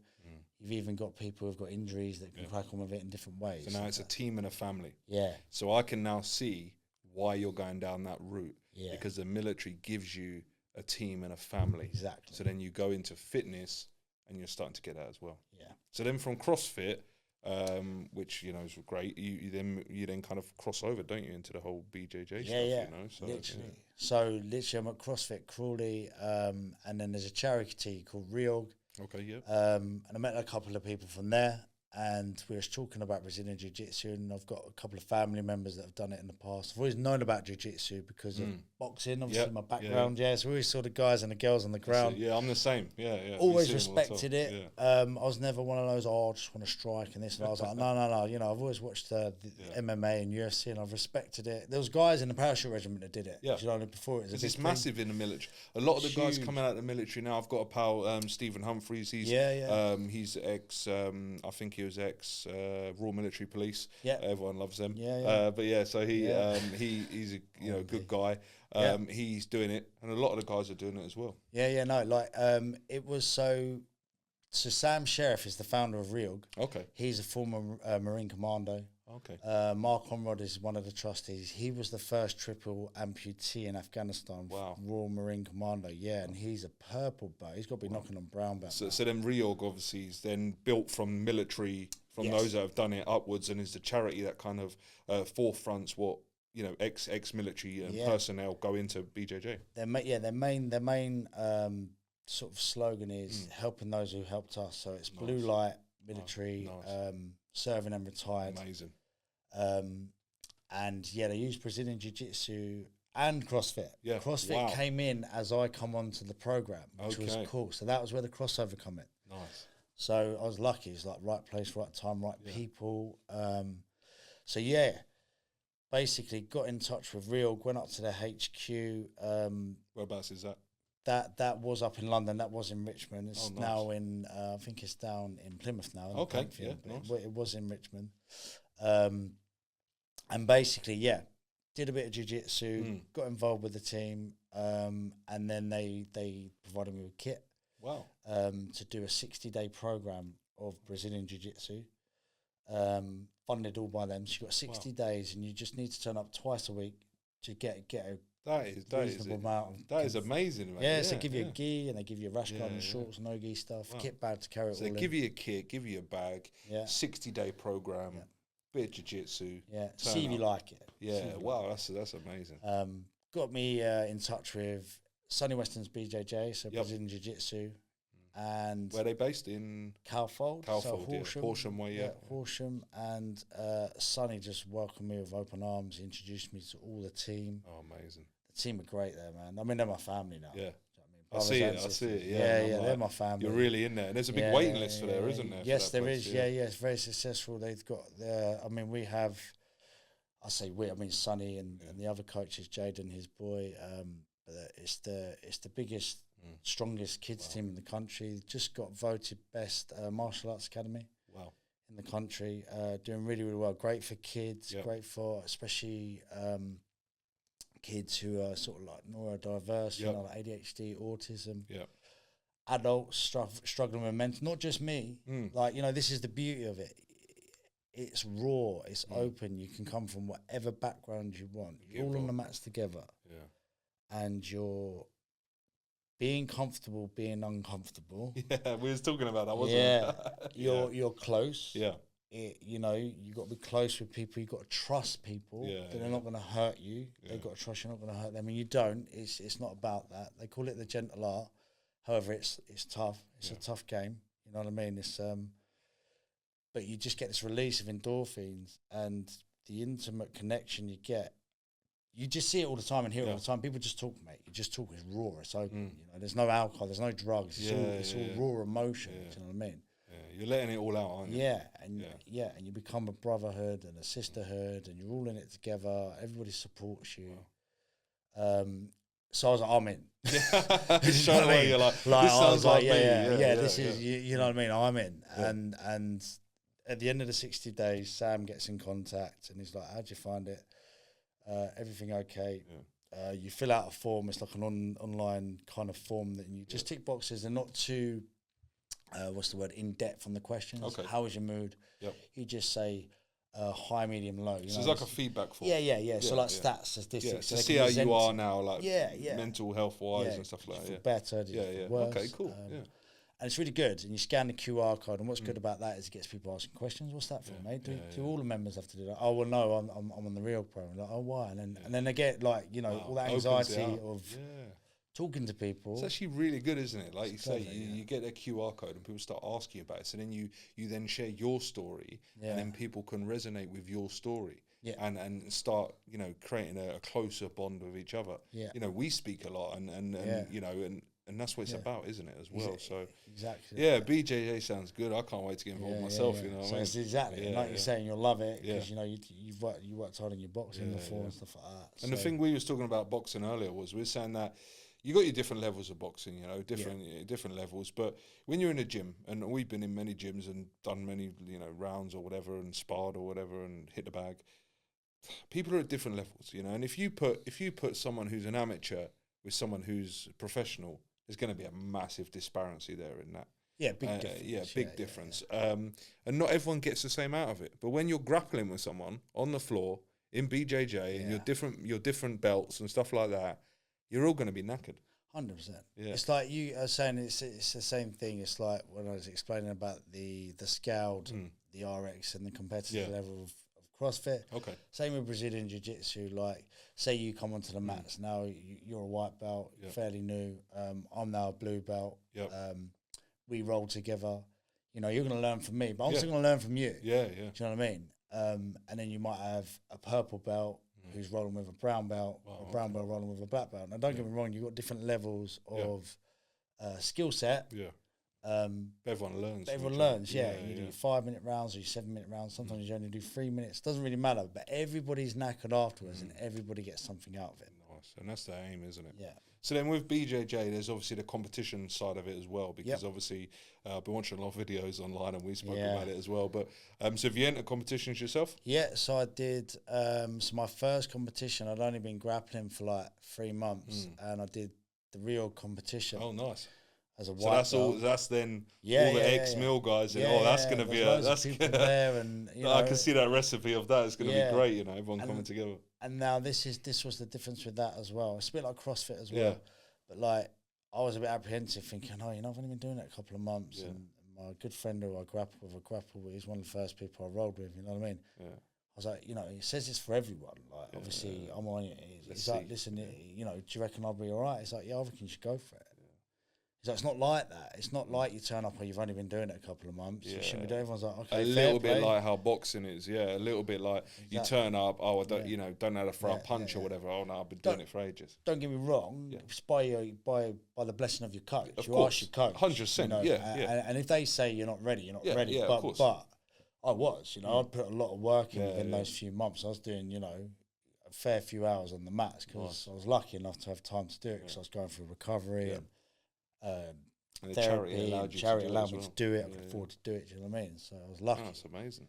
S2: You've even got people who've got injuries that can crack on with it in different ways.
S1: So now it's a team and a family.
S2: Yeah.
S1: So I can now see why you're going down that route.
S2: Yeah.
S1: Because the military gives you a team and a family.
S2: Exactly.
S1: So then you go into fitness and you're starting to get that as well.
S2: Yeah.
S1: So then from CrossFit, which you know is great, you then kind of cross over, don't you, into the whole BJJ stuff? You know, so
S2: literally. So literally, I'm at CrossFit Crawley, and then there's a charity called Reorg.
S1: Okay, yeah.
S2: And I met a couple of people from there, and we were talking about Brazilian Jiu-Jitsu, and I've got a couple of family members that have done it in the past. I've always known about Jiu-Jitsu because of boxing, obviously my background. So we always saw the guys and the girls on the ground.
S1: Yeah, I'm the same. Yeah.
S2: Always respected it. I was never one of those, I just want to strike and this. And I was like, no. You know, I've always watched the MMA and UFC, and I've respected it. There was guys in the Parachute Regiment that did it.
S1: Yeah.
S2: You know, before it was
S1: it's massive in the military. A lot of the guys coming out of the military now. I've got a pal, Stephen Humphreys. He's he's ex. I think he was ex Royal Military Police. Yeah, everyone loves them. So he's a good guy. He's doing it, and a lot of the guys are doing it as well.
S2: It was so Sam Sheriff is the founder of Reorg.
S1: Okay.
S2: He's a former Marine Commando.
S1: Okay.
S2: Mark Conrad is one of the trustees. He was the first triple amputee in Afghanistan.
S1: Wow.
S2: Royal Marine Commando, and he's a purple belt. He's got to be knocking on brown belt.
S1: So then Reorg obviously is then built from military, from those that have done it upwards, and is the charity that kind of forefronts what, you know, ex-military personnel go into BJJ.
S2: Their main sort of slogan is helping those who helped us. So it's blue light, military, serving and retired.
S1: Amazing.
S2: And they use Brazilian Jiu-Jitsu and CrossFit.
S1: Yeah.
S2: CrossFit came in as I come onto the program, which was cool. So that was where the crossover come in.
S1: Nice.
S2: So I was lucky. It's like right place, right time, right people. Basically got in touch with Reorg, went up to their HQ.
S1: Whereabouts is that?
S2: That was up in London. That was in Richmond. It's now in, I think it's down in Plymouth now.
S1: Okay, nice.
S2: It was in Richmond. And basically, did a bit of jiu-jitsu, got involved with the team, and then they provided me with kit.
S1: Wow.
S2: To do a 60-day program of Brazilian Jiu-Jitsu. Funded all by them. So you've got 60 days, and you just need to turn up twice a week to get a reasonable amount.
S1: That is amazing, man.
S2: Yeah, so they give you a gi, and they give you a rash guard and shorts, no gi stuff, kit bag to carry it all in.
S1: So they give you a kit, give you a bag, 60-day program, bit of jiu-jitsu.
S2: Yeah, see if you like it.
S1: Yeah, wow, that's amazing.
S2: Got me in touch with Sunny Western's BJJ, so Brazilian Jiu-Jitsu. And
S1: where are they based? In
S2: Calfold,
S1: Horsham way,
S2: Horsham. And Sonny just welcomed me with open arms. He introduced me to all the team.
S1: Oh, amazing!
S2: The team are great there, man. I mean, they're my family now.
S1: Yeah,
S2: you know I see it.
S1: Yeah,
S2: they're my family.
S1: You're really in there, and there's a big waiting list for there, isn't there?
S2: Yes, there is. Yeah, it's very successful. They've got. I mean, we have. I say we. I mean, Sonny and the other coaches, Jade and his boy. But it's the biggest. Strongest kids team in the country. Just got voted best martial arts academy.
S1: Wow.
S2: In the country, doing really, really well. Great for kids. Great for especially kids who are sort of like neurodiverse, you know, like ADHD, autism. Adults struggling with mental, not just me. Like, you know, this is the beauty of it. It's raw, it's open. You can come from whatever background you want. You're all on the mats together. And you're being comfortable, being uncomfortable.
S1: Yeah, we was talking about that, wasn't we?
S2: You're close.
S1: You
S2: know, you got to be close with people. You got to trust people that they're not going to hurt you. They've got to trust you're not going to hurt them. And you don't. It's not about that. They call it the gentle art. However, it's tough. It's a tough game. You know what I mean? It's but you just get this release of endorphins and the intimate connection you get. You just see it all the time and hear it all the time. People just talk, mate. You just talk. It's raw. It's open. You know, there's no alcohol. There's no drugs. It's all raw emotion. You know what I mean?
S1: You're letting it all out, aren't you?
S2: And you become a brotherhood and a sisterhood, and you're all in it together. Everybody supports you. Wow. So I was like, I'm in.
S1: Straight away, you're like, this sounds like me.
S2: This is, you know what I mean? I'm in. And at the end of the 60 days, Sam gets in contact, and he's like, how'd you find it? Everything okay? You fill out a form. It's like an online kind of form that you just tick boxes. They're not too... in depth on the questions.
S1: Okay.
S2: How was your mood? You just say high, medium, low. You
S1: so
S2: know,
S1: it's like a feedback form.
S2: So like stats, statistics.
S1: To see how you are now, like mental health wise and stuff like that.
S2: Do you feel better? Do you feel worse?
S1: Okay, cool.
S2: And it's really good. And you scan the QR code. And what's good about that is it gets people asking questions. What's that for, mate? Do all the members have to do that? Oh, well, no, I'm on the real program. Like, oh, why? And then they get like, you know, all that anxiety of talking to people.
S1: It's actually really good, isn't it? Like you say, you get their QR code and people start asking you about it. So then you then share your story and then people can resonate with your story and start, you know, creating a closer bond with each other. You know, we speak a lot and you know, and that's what it's about, isn't it, as well? So
S2: exactly.
S1: Yeah, BJJ sounds good. I can't wait to get involved myself, you know what I mean?
S2: It's exactly. Like you're saying, you'll love it because, you know, you worked hard on your boxing before and stuff like that.
S1: And the thing we was talking about boxing earlier was we were saying that you got your different levels of boxing, you know, different levels. But when you're in a gym, and we've been in many gyms and done many, you know, rounds or whatever, and sparred or whatever, and hit the bag, people are at different levels, you know. And if you put someone who's an amateur with someone who's professional, there's going to be a massive disparity there in that.
S2: Yeah, big difference.
S1: Big difference. And not everyone gets the same out of it. But when you're grappling with someone on the floor in BJJ and your different belts and stuff like that, you're all going to be knackered.
S2: 100%. Yeah. It's like you are saying. It's the same thing. It's like when I was explaining about the scaled, the RX, and the competitive level of CrossFit.
S1: Okay.
S2: Same with Brazilian Jiu-Jitsu. Like, say you come onto the mats now. You're a white belt, fairly new. I'm now a blue belt. We roll together. You know, you're going to learn from me, but I'm still going to learn from you.
S1: Yeah.
S2: Do you know what I mean? And then you might have a purple belt who's rolling with a brown belt, a brown belt rolling with a black belt. Now, don't get me wrong, you've got different levels of skill set.
S1: Everyone learns.
S2: Everyone learns, You do your 5-minute rounds or your 7-minute rounds. Sometimes you only do 3 minutes. Doesn't really matter, but everybody's knackered afterwards and everybody gets something out of it.
S1: Nice. And that's the aim, isn't it?
S2: Yeah.
S1: So then with BJJ, there's obviously the competition side of it as well, because obviously I've been watching a lot of videos online and we spoke about it as well. But so have you entered competitions yourself?
S2: Yeah, so I did. So my first competition, I'd only been grappling for like 3 months, and I did the real competition.
S1: Oh, nice.
S2: As a white belt.
S1: That's then all the ex-mill guys. And, that's going to be that's
S2: people there, and you know,
S1: I can see that recipe of that. It's going to be great, you know, everyone coming together.
S2: And now this was the difference with that as well. It's a bit like CrossFit as well. But like I was a bit apprehensive, thinking, oh, you know, I've only been doing it a couple of months, and my good friend who I grapple with, he's one of the first people I rolled with. You know what I mean? Yeah. I was like, you know, he says it's for everyone. Like, obviously, I'm on it. He's like, listen, you know, do you reckon I'll be all right? He's like, yeah, I reckon you should go for it. He's like, it's not like that. It's not like you turn up or you've only been doing it a couple of months. You shouldn't be doing. Everyone's like, okay,
S1: a little bit like how boxing is. Yeah, a little bit like you turn up. Oh, I don't, you know, don't know how to throw a punch or whatever. Oh no, I've been doing it for ages.
S2: Don't get me wrong. It's by the blessing of your coach.
S1: Of
S2: you
S1: course,
S2: ask your coach.
S1: 100%.
S2: You know, and if they say you're not ready, you're not ready.
S1: Yeah,
S2: but,
S1: of course.
S2: but I was. You know, I'd put a lot of work in within those few months. I was doing, you know, a fair few hours on the mats because I was lucky enough to have time to do it because I was going through recovery and
S1: the
S2: therapy. Charity allowed me
S1: well.
S2: to do it. I could afford to do it. Do you know what I mean? So I was lucky.
S1: That's amazing.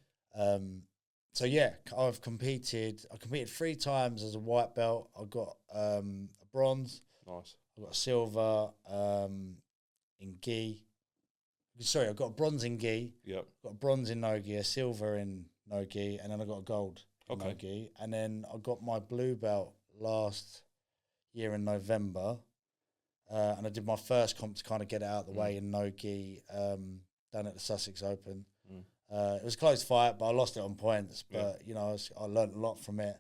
S2: So yeah, I've competed. I competed 3 times as a white belt. I got a bronze.
S1: Nice.
S2: I got a silver in gi. Sorry, I got a bronze in gi.
S1: Yep.
S2: Got a bronze in no gi, a silver in no gi, and then I got a gold in no gi. And then I got my blue belt last year in November, and I did my first comp to kind of get it out of the way in no gi down at the Sussex Open. It was a close fight, but I lost it on points. But you know, I learned a lot from it.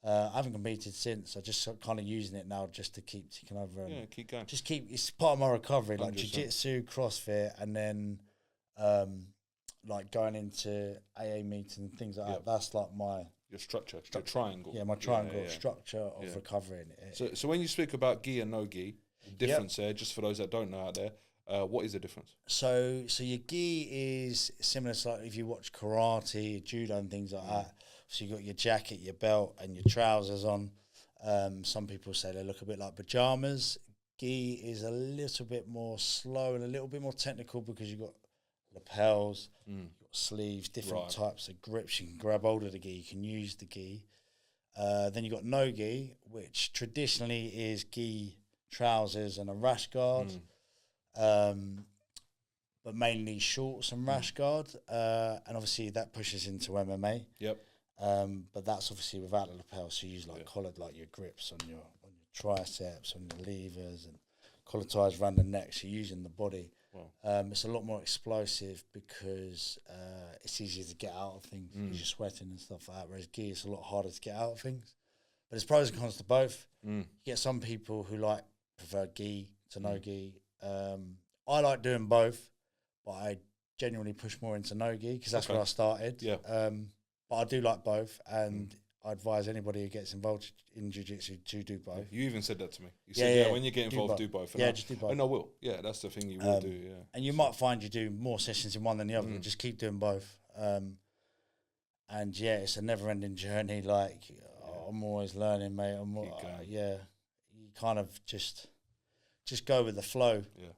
S2: I haven't competed since. I just kind of using it now just to keep ticking over. And
S1: keep going.
S2: It's part of my recovery, like
S1: 100%.
S2: jiu-jitsu, CrossFit, and then like going into AA meetings and things like that. That's like
S1: your structure, your triangle.
S2: Yeah, my triangle structure of recovery.
S1: So when you speak about gi and no gi, the difference there, just for those that don't know out there, what is the difference?
S2: So your gi is similar to like if you watch karate, judo, and things like that. So you got your jacket, your belt, and your trousers on. Some people say they look a bit like pajamas. Gi is a little bit more slow and a little bit more technical because you've got lapels, you've got sleeves, different types of grips. You can grab hold of the gi, you can use the gi. Then you've got no gi, which traditionally is gi, trousers, and a rash guard. But mainly shorts and rash guard. And obviously that pushes into MMA.
S1: Yep.
S2: But that's obviously without the lapel, so you use like collared, like your grips on your triceps, on your levers, and collar ties around the neck, so you're using the body. Wow. It's a lot more explosive because it's easier to get out of things because you're sweating and stuff like that, whereas gi is a lot harder to get out of things. But there's pros and cons to both. You get some people who prefer gi to no gi. I like doing both, but I genuinely push more into no gi because that's where I started. Yeah. But I do like both, and I advise anybody who gets involved in jiu-jitsu to do both.
S1: You even said that to me. You said, when you get involved, do both.
S2: And just do both.
S1: And I will. Yeah, that's the thing you will do, yeah.
S2: And you might find you do more sessions in one than the other, but just keep doing both. And, it's a never-ending journey. Like, I'm always learning, mate. You kind of just go with the flow.
S1: Yeah.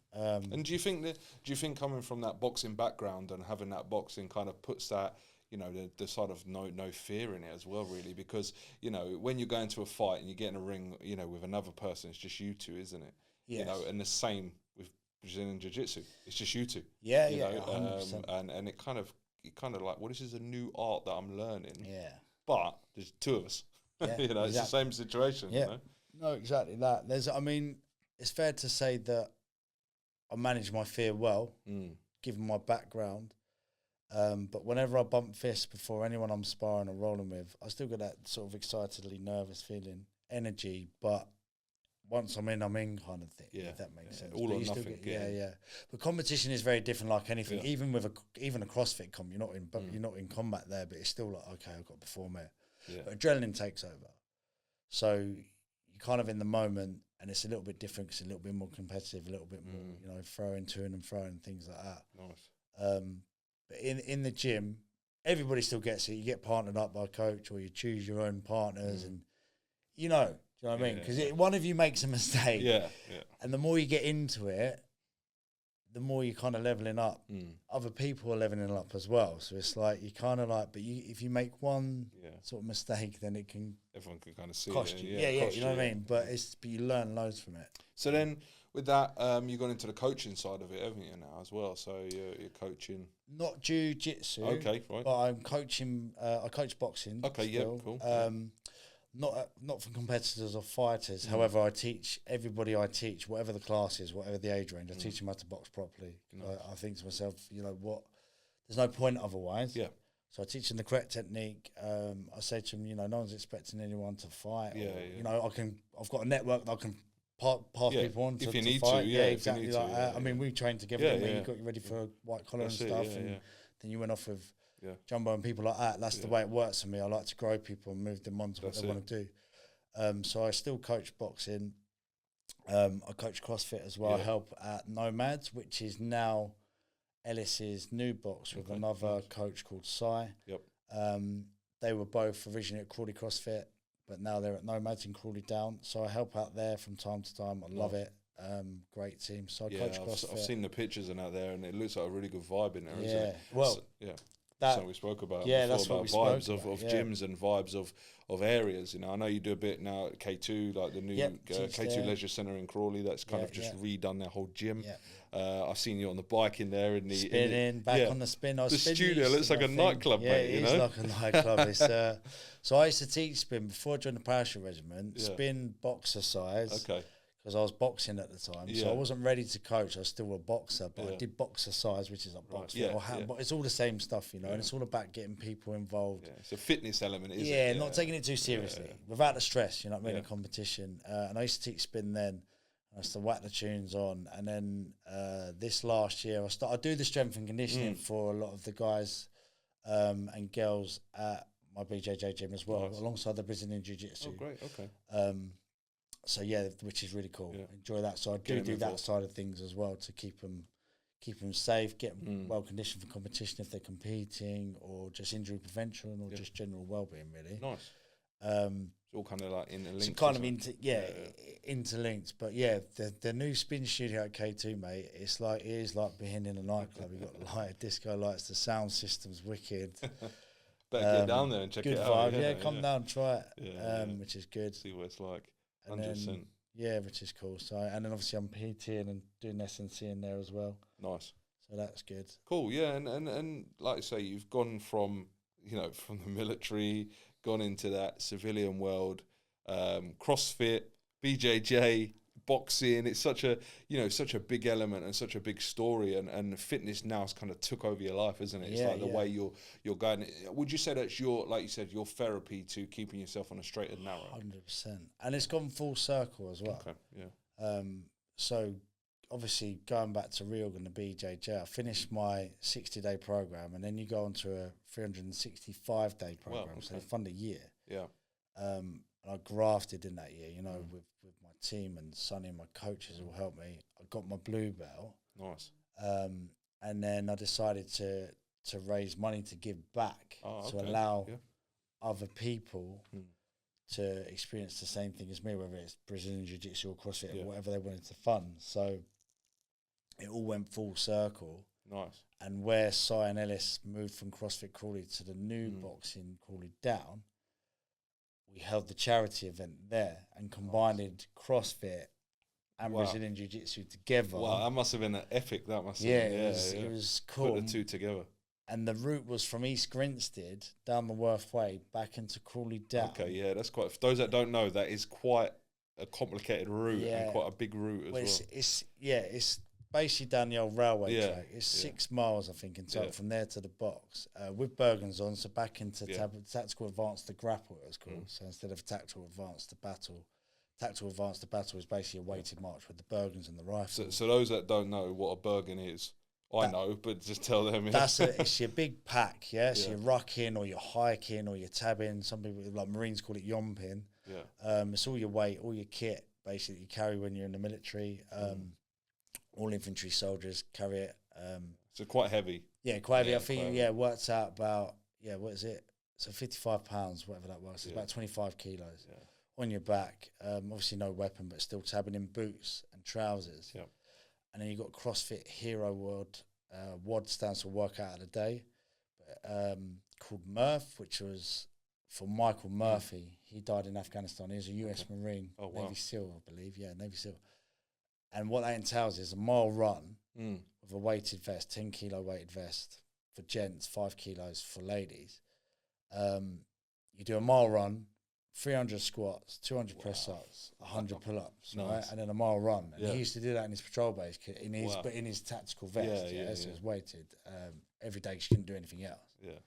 S1: And do you think coming from that boxing background and having that boxing kind of puts that, you know, the sort of no fear in it as well, really, because, you know, when you go into a fight and you get in a ring, you know, with another person, it's just you two, isn't it? Yes. You know, and the same with Brazilian Jiu-Jitsu, it's just you two.
S2: Yeah,
S1: you know?
S2: 100%.
S1: And it kind of like, well, this is a new art that I'm learning.
S2: Yeah.
S1: But there's two of us.
S2: Yeah,
S1: you know, it's the same situation.
S2: Yeah.
S1: You know?
S2: No, exactly that. It's fair to say that I manage my fear well, given my background. But whenever I bump fists before anyone I'm sparring or rolling with, I still get that sort of excitedly nervous feeling, energy. But once I'm in kind of thing. Yeah, if that makes sense.
S1: All or nothing.
S2: Yeah. But competition is very different. Like anything, even with a CrossFit comp, you're not in combat there, but it's still like, okay, I've got to perform here. Yeah. But adrenaline takes over, so you're kind of in the moment, and it's a little bit different. It's a little bit more competitive, a little bit more, throwing to and throwing things like that.
S1: Nice.
S2: But in the gym, everybody still gets it. You get partnered up by a coach, or you choose your own partners, and do you know what I mean? Because one of you makes a mistake, and the more you get into it, the more you're kind of leveling up. Other people are leveling up as well. So it's like you kind of like, but if you make one sort of mistake, then
S1: everyone can kind of see
S2: cost
S1: it.
S2: You. You know what I mean? But you learn loads from it.
S1: So then with that, you've gone into the coaching side of it, haven't you, now as well? So you're coaching.
S2: Not jiu-jitsu.
S1: Okay, right.
S2: But I'm coaching, I coach boxing.
S1: Okay,
S2: still.
S1: Cool.
S2: Not for competitors or fighters. However, I teach everybody. I teach whatever the class is, whatever the age range. I teach them how to box properly. Nice. I think to myself, there's no point otherwise. Yeah. So I teach them the correct technique. I say to them, no one's expecting anyone to fight. I've got a network that I can pass people on to
S1: if you need
S2: fight.
S1: to.
S2: Yeah, exactly like that. I mean, we trained together. You got you ready for white collar and stuff, and then you went off with. Jumbo and people like that. That's the way it works for me. I like to grow people and move them on to what they want to do. So I still coach boxing. I coach CrossFit as well. I help at Nomads, which is now Ellis's new box with another coach called Sai.
S1: Yep.
S2: They were both originally at Crawley CrossFit, but now they're at Nomads in Crawley Down. So I help out there from time to time. I love it. Great team. So I coach CrossFit.
S1: I've seen the pictures and out there, and it looks like a really good vibe in there, isn't it?
S2: Well,
S1: something we spoke about
S2: yeah,
S1: before,
S2: that's what
S1: about
S2: we
S1: vibes
S2: spoke
S1: of
S2: about,
S1: gyms and vibes of areas. You know, I know you do a bit now at K2, like the new K2
S2: there.
S1: Leisure Centre in Crawley. That's kind of just redone their whole gym. I've seen you on the bike in there in the
S2: spinning back on the spin.
S1: The studio looks like a nightclub, mate.
S2: It is like a nightclub. It's so I used to teach spin before I joined the Parachute Regiment. Spin boxercise.
S1: Okay.
S2: Because I was boxing at the time, so I wasn't ready to coach. I was still a boxer, but I did boxercise, which is like boxing or hand. But it's all the same stuff, you know. And it's all about getting people involved.
S1: Yeah, it's a fitness element, isn't it?
S2: Yeah, not taking it too seriously, without the stress. You know what I mean? In competition, and I used to teach spin then. I used to whack the tunes on, and then this last year I do the strength and conditioning for a lot of the guys and girls at my BJJ gym as well, alongside the Brazilian Jiu-Jitsu.
S1: Oh, great. Okay.
S2: So yeah, which is really cool. Yeah. Enjoy that. So I do that side of things as well to keep them safe, get them well conditioned for competition if they're competing, or just injury prevention, or just general well-being. Really
S1: nice. It's all kind of like interlinked.
S2: It's kind of interlinked. But yeah, the new spin studio at K2, mate. It is like being in a nightclub. You've got light disco lights. The sound system's wicked.
S1: Better get down there and check it out.
S2: Good vibe. Come down, try it. Which is good.
S1: See what it's like. 100%.
S2: And then, which is cool. So, and then obviously I'm PTing and doing S&C in there as well.
S1: Nice.
S2: So that's good.
S1: Cool. Yeah, and like I say, you've gone from the military, gone into that civilian world, CrossFit, BJJ, boxing. It's such a big element and such a big story, and fitness now has kind of took over your life, isn't it? It's like the way you're going. Would you say that's like you said, your therapy to keeping yourself on a straight and narrow?
S2: 100%. And it's gone full circle as well.
S1: Okay. Yeah.
S2: So obviously going back to reorg and the BJJ, I finished my 60-day program, and then you go on to a 365-day program. Wow, okay. So I fund a year.
S1: Yeah.
S2: And I grafted in that year, with my team, and Sonny and my coaches all helped me. I got my blue belt.
S1: Nice.
S2: And then I decided to raise money to give back, to allow other people to experience the same thing as me, whether it's Brazilian Jiu-Jitsu or CrossFit or whatever they wanted to fund. So it all went full circle.
S1: Nice.
S2: And where Cy and Ellis moved from CrossFit Crawley to the new boxing Crawley down, we held the charity event there and combined CrossFit and Brazilian Jiu-Jitsu together.
S1: Wow, that must have been an epic. That must have been.
S2: It was cool.
S1: Put the two together.
S2: And the route was from East Grinstead down the Worth Way back into Crawley down.
S1: Okay, yeah, that's quite. For those that don't know, that is quite a complicated route and quite a big route as well.
S2: It's basically down the old railway track. It's 6 miles, I think, in total from there to the box with Bergens on. So back into tactical advance to grapple, it was called. So instead of tactical advance to battle is basically a weighted march with the Bergens and the rifle.
S1: So those that don't know what a Bergen is, I know, but just tell them.
S2: It's your big pack, so you're rucking or you're hiking or you're tabbing. Some people, like Marines, call it yomping. Yeah. It's all your weight, all your kit, basically, you carry when you're in the military. All infantry soldiers carry it.
S1: So quite heavy.
S2: Yeah, quite heavy. I think, it works out about, what is it? So 55 pounds, whatever that was. It's about 25 kilos on your back. Obviously no weapon, but still tabbing in boots and trousers. Yep. And then you got CrossFit Hero World. WOD stands for Workout of the Day. Called Murph, which was for Michael Murphy. He died in Afghanistan. He was a US Marine, Navy SEAL, I believe. Yeah, Navy SEAL. And what that entails is a mile run with a weighted vest, 10-kilo weighted vest for gents, 5 kilos for ladies. You do a mile run, 300 squats, 200 press-ups, 100 pull-ups, right? And then a mile run. And he used to do that in his patrol base, but in his tactical vest. So it was weighted. Every day she couldn't do anything else. Yeah.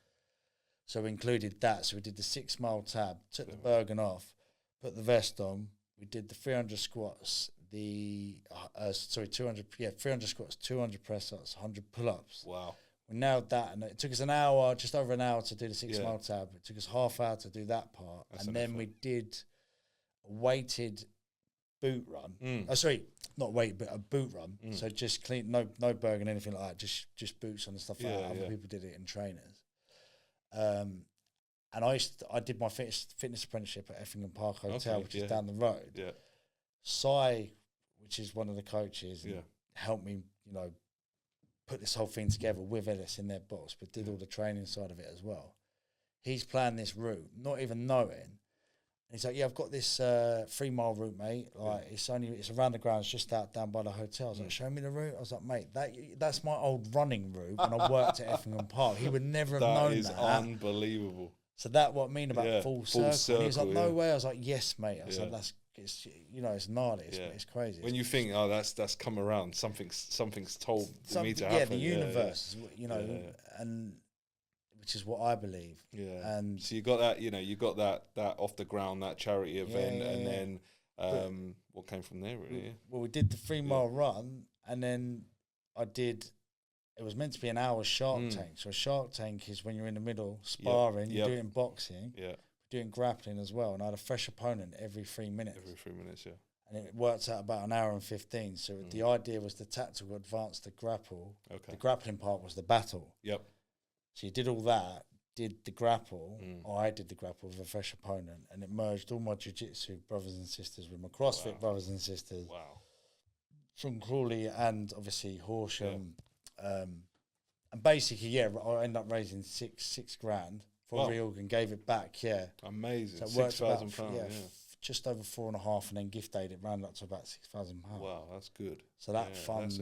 S2: So we included that. So we did the 6-mile tab, took the Bergen off, put the vest on. We did the 300 squats, 200 squats, 200 press-ups, 100 pull-ups.
S1: Wow.
S2: We nailed that, and it took us an hour, just over an hour, to do the 6-mile tab. It took us half hour to do that part. That's and then we did a weighted boot run. Oh, sorry, not weight, but a boot run. So just clean, no Bergen, anything like that, just boots on and stuff like that. Other people did it in trainers. And I did my fitness apprenticeship at Effingham Park Hotel, which is down the road. Yeah. Cy, which is one of the coaches, helped me, put this whole thing together with Ellis in their box, but did all the training side of it as well. He's planned this route, not even knowing. And he's like, yeah, I've got this 3 mile route, mate. Like, it's around the grounds, just down by the hotel. I was like, show me the route. I was like, mate, that's my old running route when I worked at Effingham Park. He would never have known that.
S1: That is unbelievable.
S2: So that what I mean about full circle. And he was like, no way. I was like, yes, mate. I was like, it's it's gnarly. It's crazy.
S1: When you think, oh, that's come around, something's told me to happen.
S2: Yeah, the universe, and which is what I believe.
S1: Yeah.
S2: And
S1: so you got that, you got that off the ground, that charity event, and then what came from there, really?
S2: Well, we did the 3 mile run, and then it was meant to be an hour Shark Tank. So a Shark Tank is when you're in the middle sparring, you do it in boxing, doing grappling as well. And I had a fresh opponent every 3 minutes. Every 3 minutes, yeah. And it worked out about an hour and 15. So the idea was the tactical advance, the grapple. Okay. The grappling part was the battle.
S1: Yep.
S2: So you did all that, did the grapple, or I did the grapple with a fresh opponent, and it merged all my jiu-jitsu brothers and sisters with my CrossFit brothers and sisters.
S1: Wow.
S2: From Crawley and obviously Horsham. And basically, I ended up raising six grand for reorg and gave it back. Yeah,
S1: amazing.
S2: So
S1: £6,000.
S2: Just over 4.5, and then gift aid it round up to about £6,000.
S1: Wow, that's good.
S2: So that funds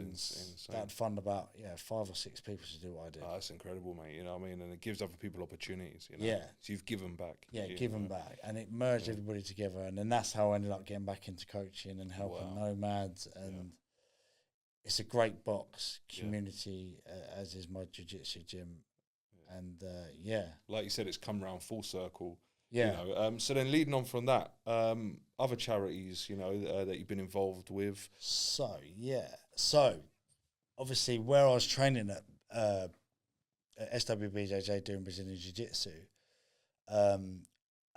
S2: that fund about 5 or 6 people to do what I did.
S1: Oh, that's incredible, mate. You know what I mean? And it gives other people opportunities.
S2: Yeah.
S1: So you've given back.
S2: Yeah, given back, and it merged everybody together, and then that's how I ended up getting back into coaching and helping nomads and. It's a great box community, as is my jiu-jitsu gym. And,
S1: like you said, it's come around full circle.
S2: Yeah.
S1: So then leading on from that, other charities, that you've been involved with.
S2: So obviously where I was training at SWBJJ doing Brazilian Jiu-Jitsu, a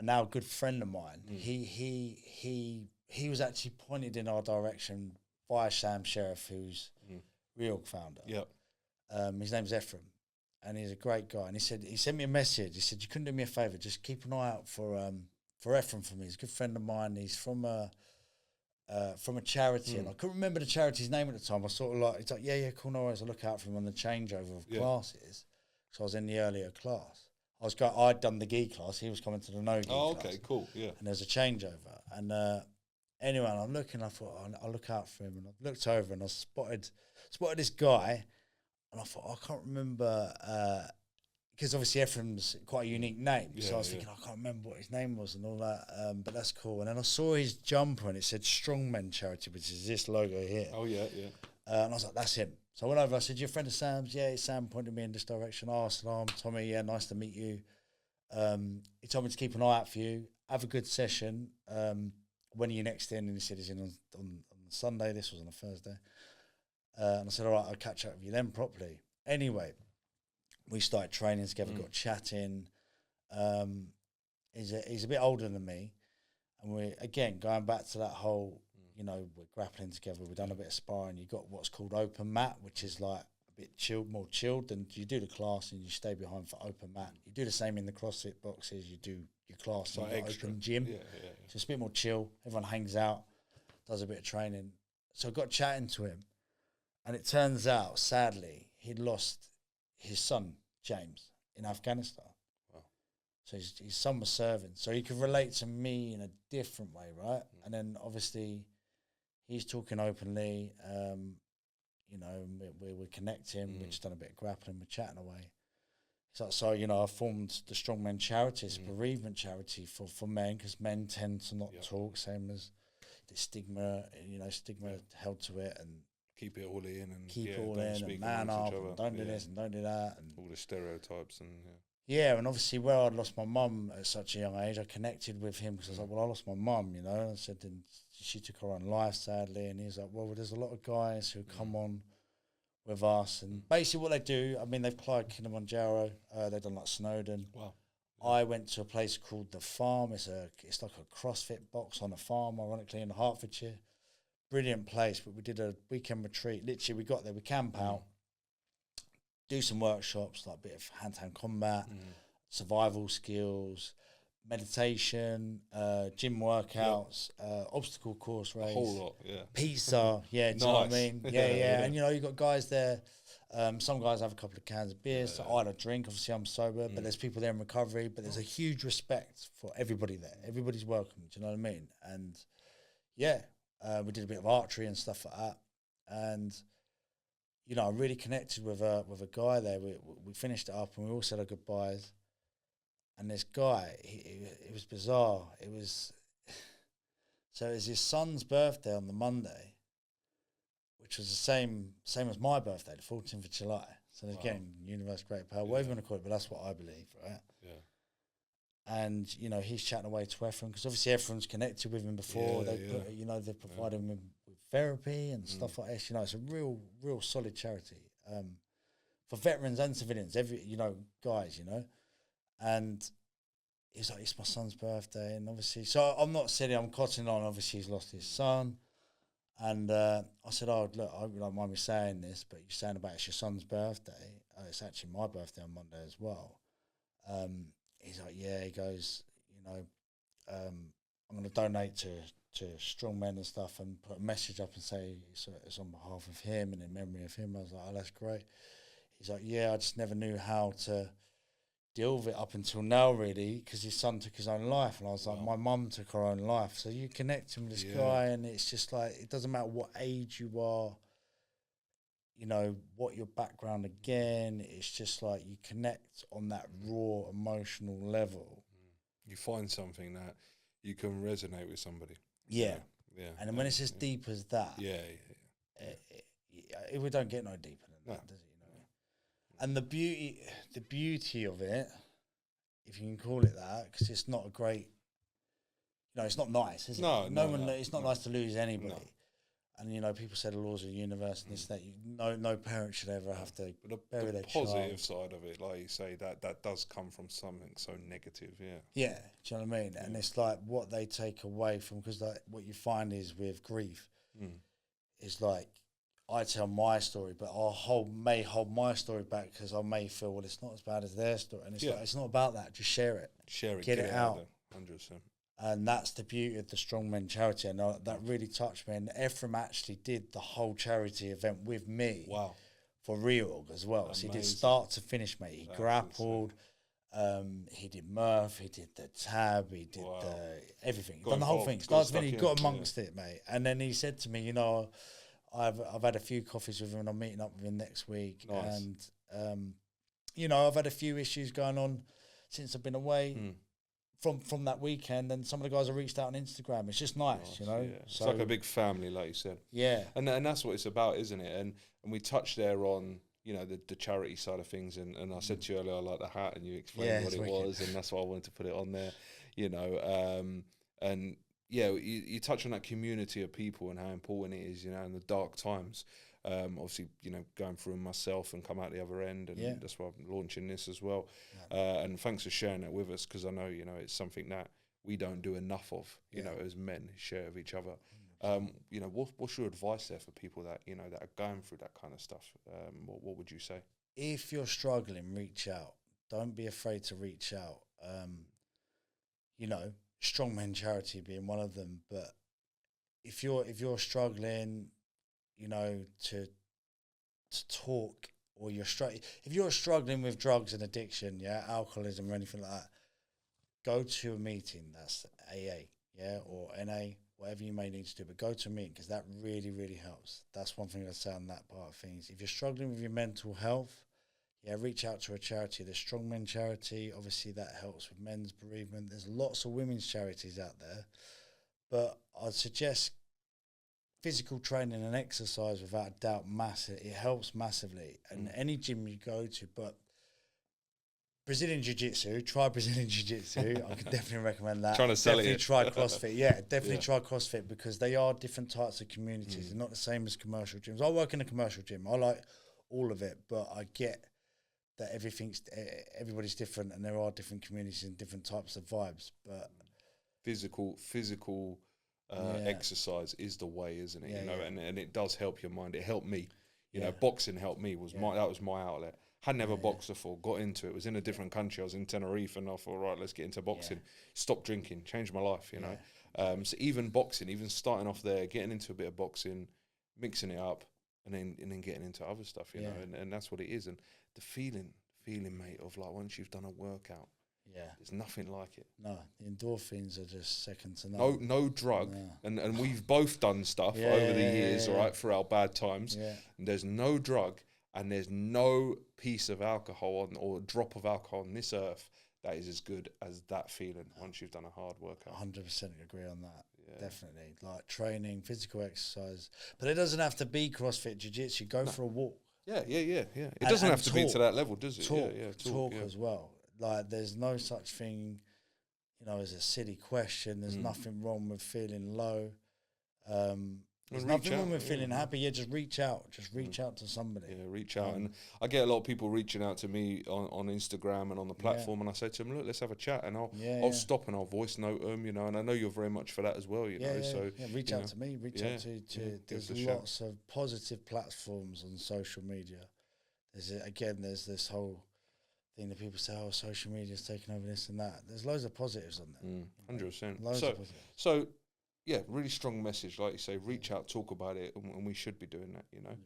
S2: now good friend of mine, he was actually pointed in our direction by Sam Sheriff, who's Reorg founder.
S1: Yep.
S2: His name's Ephraim, and he's a great guy. And he sent me a message. He said, "You couldn't do me a favour, just keep an eye out for Ephraim for me. He's a good friend of mine. He's from a charity, and I couldn't remember the charity's name at the time. I sort of he's like, yeah, cool, no worries. I look out for him on the changeover of classes. So I was in the earlier class. I'd done the gi class. He was coming to the no gi class.
S1: Oh, okay, cool, yeah.
S2: And there's a changeover, and. Anyway, I'm looking, I thought, I'll look out for him. And I looked over and I spotted this guy. And I thought, I can't remember, because obviously Ephraim's quite a unique name. So I was thinking, I can't remember what his name was and all that. But that's cool. And then I saw his jumper and it said Strongmen Charity, which is this logo here.
S1: Oh, yeah.
S2: And I was like, that's him. So I went over, I said, you're a friend of Sam's? Yeah, Sam pointed me in this direction. Oh, salam, Tommy, yeah, nice to meet you. He told me to keep an eye out for you. Have a good session. When are you next in? And he said he's in on Sunday. This was on a Thursday. And I said, all right, I'll catch up with you then properly. Anyway, we started training together, got chatting. He's a bit older than me. And we're, again, going back to that whole, we're grappling together. We've done a bit of sparring. You've got what's called open mat, which is like a bit chilled, more chilled. And you do the class and you stay behind for open mat. You do the same in the CrossFit boxes. You do your class, like open gym. Yeah. So it's a bit more chill. Everyone hangs out, does a bit of training. So I got chatting to him, and it turns out, sadly, he'd lost his son, James, in Afghanistan. Wow. So his son was serving. So he could relate to me in a different way, right? And then, obviously, he's talking openly. We're connecting. We've just done a bit of grappling. We're chatting away. So I formed the Strongmen Charity. It's a bereavement charity for men, because men tend to not talk, same as the stigma held to it, and
S1: keep it all in and
S2: and man up, and don't do this and don't do that, and
S1: all the stereotypes and
S2: and obviously where I'd lost my mum at such a young age, I connected with him because I was like, well, I lost my mum, I said, then she took her own life, sadly, and he's like, well, there's a lot of guys who come on with us, and basically what they do, I mean, they've climbed Kilimanjaro, they've done like Snowdon.
S1: Wow.
S2: I went to a place called The Farm. It's like a CrossFit box on a farm, ironically, in Hertfordshire. Brilliant place, but we did a weekend retreat. Literally, we got there, we camp out, do some workshops, like a bit of hand-to-hand combat, survival skills, meditation, gym workouts, obstacle course race.
S1: A whole lot,
S2: Pizza, do you know what I mean? Yeah. And, you got guys there Some guys have a couple of cans of beer, so I don't drink. Obviously, I'm sober, but there's people there in recovery. But there's a huge respect for everybody there. Everybody's welcome. Do you know what I mean? And yeah, we did a bit of archery and stuff like that. And you know, I really connected with a guy there. We finished it up and we all said our goodbyes. And this guy, it was bizarre. It was his son's birthday on the Monday, which was the same as my birthday, the 14th of July. So again, universe, great power, whatever you want to call it, but that's what I believe, right?
S1: Yeah.
S2: And you know, he's chatting away to Ephraim because obviously Ephraim's connected with him before. They've provided him with therapy and stuff like this. You know, it's a real solid charity for veterans and civilians. Guys, you know. And he's like, it's my son's birthday, and obviously, so I'm not silly, I'm cottoning on. Obviously, he's lost his son, and I said, "Oh, look, I don't mind me saying this, but you're saying about it's your son's birthday. It's actually my birthday on Monday as well." He's like, "Yeah." He goes, "You know, I'm going to donate to strong men and stuff, and put a message up and say it's on behalf of him and in memory of him." I was like, "Oh, that's great." He's like, "Yeah, I just never knew how to deal with it up until now, really, because his son took his own life." And I was like, my mum took her own life. So you connect him with this guy, and it's just like, it doesn't matter what age you are, you know, what your background, again, it's just like you connect on that raw emotional level.
S1: You find something that you can resonate with somebody.
S2: Yeah. And then when it's as deep as that, we don't get no deeper than that, does it? And the beauty of it, if you can call it that, because it's not a great, you know, it's not nice, is it? It's not nice to lose anybody. No. And you know, people say the laws of the universe and this, that. No parent should ever have to bury their child. The
S1: positive side of it, like you say, that does come from something so negative.
S2: Yeah, do you know what I mean? And it's like what they take away from, because like what you find is with grief, is like, I tell my story, but may hold my story back because I may feel, well, it's not as bad as their story. And it's like, it's not about that. Just share it. Get it out.
S1: 100%.
S2: And that's the beauty of the Strongmen charity. And that really touched me. And Ephraim actually did the whole charity event with me.
S1: Wow.
S2: For reorg as well. Amazing. So he did start to finish, mate. He grappled. He did Murph. He did the tab. He did everything. Done the whole thing. Started to finish. He got amongst it, mate. And then he said to me, you know, I've had a few coffees with him, and I'm meeting up with him next week. Nice. And you know, I've had a few issues going on since I've been away from that weekend, and some of the guys have reached out on Instagram. It's just nice, you know. Yeah.
S1: So, it's like a big family, like you said.
S2: Yeah.
S1: And that's what it's about, isn't it? And we touched there on, you know, the charity side of things, and I said to you earlier, I like the hat, and you explained what it was, and that's why I wanted to put it on there, you know. And yeah, you touch on that community of people and how important it is, you know, in the dark times. Obviously, you know, going through myself and come out the other end, and that's why I'm launching this as well. And thanks for sharing that with us, because I know, you know, it's something that we don't do enough of, you know, as men, share with each other. You know, what's your advice there for people that, you know, that are going through that kind of stuff? What would you say?
S2: If you're struggling, reach out. Don't be afraid to reach out. You know, Strongmen charity being one of them, but if you're struggling, you know, to talk, or if you're struggling with drugs and addiction, alcoholism or anything like that, go to a meeting. That's AA, or NA, whatever you may need to do, but go to a meeting, because that really, really helps. That's one thing I'd say on that part of things. If you're struggling with your mental health, reach out to a charity. The Strongmen charity, obviously that helps with men's bereavement. There's lots of women's charities out there, but I'd suggest physical training and exercise, without a doubt, it helps massively. And any gym you go to, but Brazilian Jiu-Jitsu, try Brazilian Jiu-Jitsu. I could definitely recommend that.
S1: Trying to sell
S2: definitely
S1: it.
S2: Try CrossFit. Definitely try CrossFit, because they are different types of communities. They're not the same as commercial gyms. I work in a commercial gym. I like all of it, but I get that everybody's different, and there are different communities and different types of vibes. But
S1: physical exercise is the way, isn't it? You know, and it does help your mind. It helped me. You know, boxing helped me. That was my outlet. Hadn't ever boxed before. Got into it. Was in a different country. I was in Tenerife, and I thought, right, let's get into boxing. Stop drinking. Changed my life. You know. So even boxing, even starting off there, getting into a bit of boxing, mixing it up, and then getting into other stuff, you know, and that's what it is. And the feeling, mate, of like once you've done a workout, there's nothing like it.
S2: No, the endorphins are just second to none.
S1: No drug, and we've both done stuff over the years, all right, for our bad times. And there's no drug, and there's no piece of alcohol or drop of alcohol on this earth that is as good as that feeling once you've done a hard workout.
S2: 100% agree on that. Definitely, like training, physical exercise, but it doesn't have to be CrossFit, Jiu-Jitsu. Go for a walk.
S1: Yeah. It doesn't have to be to that level, does it?
S2: Talk as well. Like, there's no such thing, you know, as a silly question. There's nothing wrong with feeling low. There's nothing wrong with feeling happy. Yeah, just reach out. Just reach out to somebody.
S1: Yeah, reach out. And I get a lot of people reaching out to me on Instagram and on the platform, and I say to them, look, let's have a chat, and I'll stop and I'll voice note them, you know, and I know you're very much for that as well, you know. So
S2: reach out to me. Reach out to there's lots of positive platforms on social media. There's this whole thing that people say, oh, social media's taking over this and that. There's loads of positives on there.
S1: 100%.
S2: Loads of positives.
S1: So, yeah, really strong message, like you say, reach out, talk about it, and we should be doing that, you know.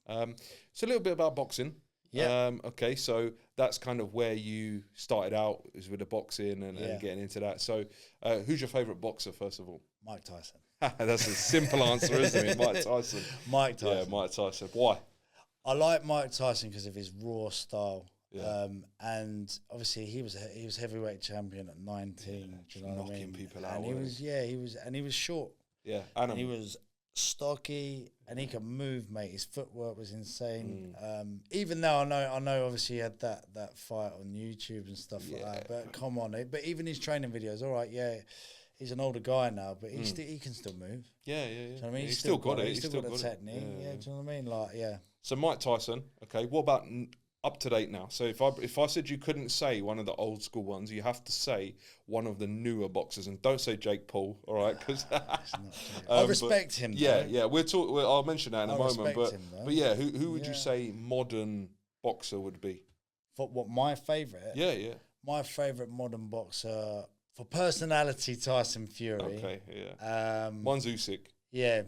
S2: 100%.
S1: So a little bit about boxing. Okay, so that's kind of where you started out, is with the boxing and getting into that. So who's your favourite boxer, first of all?
S2: Mike Tyson.
S1: That's a simple answer, isn't it? Mike Tyson.
S2: Mike Tyson.
S1: Yeah, Mike Tyson. Why?
S2: I like Mike Tyson because of his raw style. And obviously he was heavyweight champion at 19. Do you know what I mean?
S1: People out.
S2: And he was short.
S1: Yeah,
S2: and he was stocky, and he could move, mate. His footwork was insane. Even though I know, obviously he had that fight on YouTube and stuff like that. But come on, but even his training videos, all right, he's an older guy now, but he can still move.
S1: Yeah.
S2: Do you know what I mean?
S1: He's still got it.
S2: He's still got the technique. Do you know what I mean? Like,
S1: So Mike Tyson. Okay, what about up to date now? So if I said you couldn't say one of the old school ones, you have to say one of the newer boxers, and don't say Jake Paul, all right? Because
S2: I respect him.
S1: Yeah. I'll mention that in a moment. But yeah, who would you say modern boxer would be?
S2: For what, my favourite?
S1: Yeah.
S2: My favourite modern boxer for personality, Tyson Fury.
S1: Okay, yeah. One's Usyk.
S2: Yeah,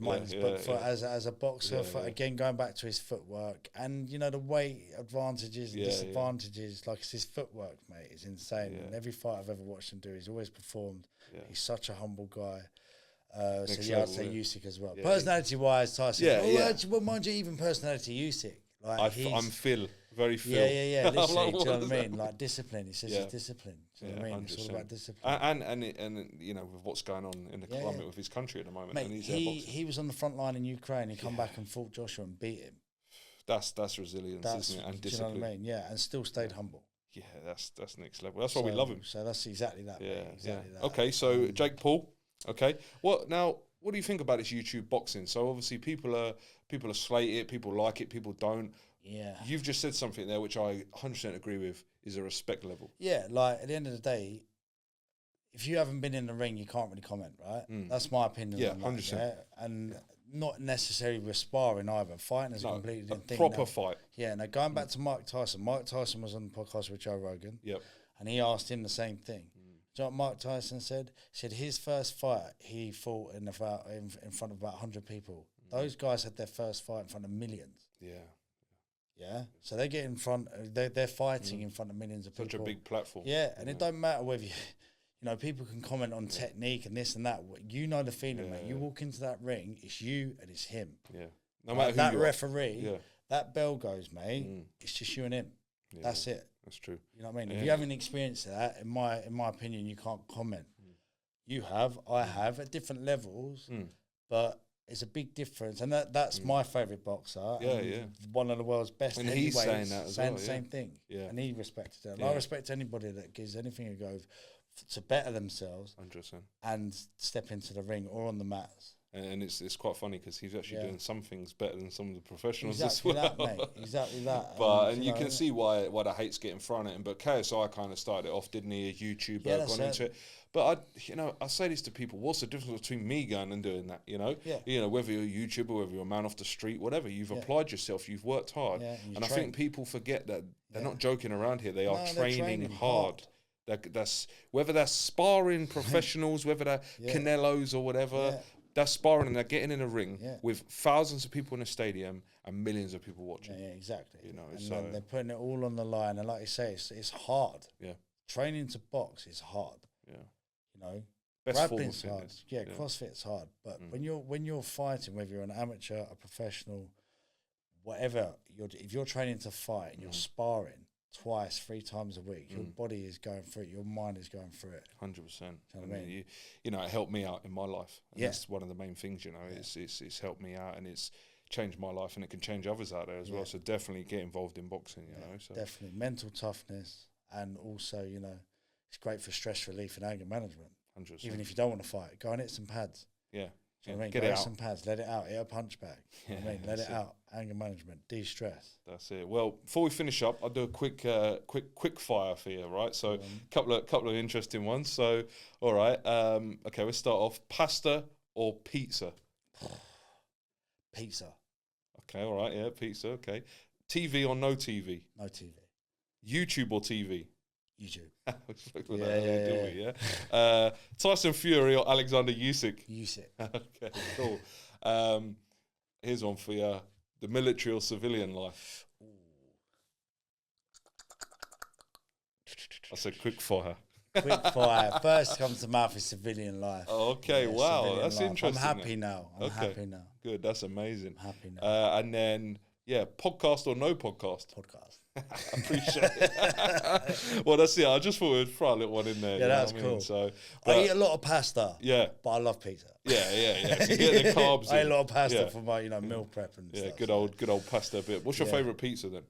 S2: as a boxer, again, going back to his footwork and, you know, the weight advantages and disadvantages, like, it's his footwork, mate, is insane. And every fight I've ever watched him do, he's always performed. He's such a humble guy. I'd say Usyk as well. Personality-wise, Tyson. Well, mind you, even personality, Usyk. Like,
S1: I'm Phil. Very Phil.
S2: Yeah. Literally, do you know what I mean? Like, discipline. He says it's discipline. Do you know what I mean? 100%. It's all about discipline.
S1: And you know, with what's going on in the climate with his country at the moment.
S2: Mate,
S1: and
S2: he was on the front line in Ukraine. He come back and fought Joshua and beat him.
S1: That's resilience, isn't it? And discipline.
S2: Do you know what I mean? Yeah, and still stayed humble.
S1: Yeah, that's next level. That's why we love him.
S2: So that's exactly that.
S1: Yeah, that. Okay, so Jake Paul. Okay, what do you think about this YouTube boxing? So obviously people slate it, people like it, people don't.
S2: Yeah.
S1: You've just said something there which I 100% agree with, is a respect level.
S2: Yeah, like, at the end of the day, if you haven't been in the ring, you can't really comment, right? That's my opinion.
S1: Yeah, 100%.
S2: And not necessarily with sparring either. Fighting is a completely different thing.
S1: Proper fight.
S2: Yeah, now going back to Mike Tyson. Mike Tyson was on the podcast with Joe Rogan.
S1: Yep.
S2: And he asked him the same thing. Do you know what Mike Tyson said? He said his first fight, he fought in front of about 100 people. Those guys had their first fight in front of millions. Yeah, so they get in front. They're fighting in front of millions of people.
S1: Such a big platform.
S2: Yeah, and it don't matter whether you know, people can comment on technique and this and that. You know the feeling, mate. You walk into that ring, it's you and it's him.
S1: Yeah, no matter who
S2: that
S1: you
S2: referee, that bell goes, mate. It's just you and him. That's it.
S1: That's true.
S2: You know what I mean? If you haven't experienced that, in my opinion, you can't comment. You have, I have, at different levels, but it's a big difference, and that's my favourite boxer. One of the world's best.
S1: And he's saying that as well.
S2: The same thing.
S1: Yeah.
S2: And he respected it. And I respect anybody that gives anything a go to better themselves
S1: 100%.
S2: And step into the ring or on the mats.
S1: And it's quite funny because he's actually doing some things better than some of the professionals
S2: exactly
S1: as well.
S2: That, mate. Exactly that.
S1: But and you can see why the hate's getting thrown at him. But KSI kind of started it off, didn't he? A YouTuber gone into it. But I say this to people: what's the difference between me going and doing that? You know, whether you're a YouTuber, whether you're a man off the street, whatever. You've applied yourself, you've worked hard, and I think people forget that they're not joking around here. They are training hard. That's whether that's sparring professionals, whether they're Canelos or whatever. That's sparring and they're getting in a ring
S2: Yeah.
S1: with thousands of people in a stadium and millions of people watching.
S2: Yeah, exactly.
S1: You know,
S2: and
S1: so
S2: then they're putting it all on the line, and like you say, it's hard.
S1: Yeah.
S2: Training to box is hard.
S1: Yeah.
S2: You know,
S1: Best form of
S2: grappling's hard.
S1: fitness.
S2: Yeah, CrossFit's hard. But
S1: Mm.
S2: when you're fighting, whether you're an amateur, a professional, whatever, if you're training to fight and you're sparring twice, 3 times a week, your body is going through it, your mind is going through it.
S1: 100%.
S2: You know what I mean?
S1: You know, it helped me out in my life. And
S2: Yeah.
S1: that's one of the main things, you know, it's helped me out and it's changed my life and it can change others out there as well. So definitely get involved in boxing, you know. So
S2: Definitely. Mental toughness, and also, you know, it's great for stress relief and anger management.
S1: 100%.
S2: Even if you don't want to fight, go and hit some pads.
S1: Yeah.
S2: You know what I mean?
S1: Get
S2: Go
S1: it
S2: hit
S1: out.
S2: some pads, let it out, hit a punch bag. You know what I mean? Let
S1: that's
S2: it out. Anger management, de-stress.
S1: That's it. Well, before we finish up, I'll do a quick fire for you, right? So, couple of interesting ones. So, all right. Okay, let's start off. Pasta or pizza?
S2: Pizza.
S1: Okay, all right. Yeah, pizza. Okay. TV or no TV?
S2: No TV.
S1: YouTube or TV?
S2: YouTube.
S1: Yeah. Tyson Fury or Alexander Usyk?
S2: Usyk.
S1: Okay, cool. Here's one for you. The military or civilian life? I said quick fire.
S2: Quick fire. First comes to mouth is civilian life.
S1: Oh, okay, wow,
S2: civilian
S1: that's
S2: life.
S1: interesting.
S2: I'm happy now. I'm happy now.
S1: Good, that's amazing.
S2: I'm happy now.
S1: And then, yeah, podcast or no podcast?
S2: Podcast.
S1: I appreciate it. Well, that's it. I just thought we'd throw a little one in there.
S2: Yeah, that's
S1: cool. So,
S2: I eat a lot of pasta.
S1: Yeah.
S2: But I love pizza.
S1: Yeah. So get the carbs
S2: I eat
S1: in.
S2: a lot of pasta for my, meal prep and stuff.
S1: Yeah, good old pasta bit. What's your favourite pizza then?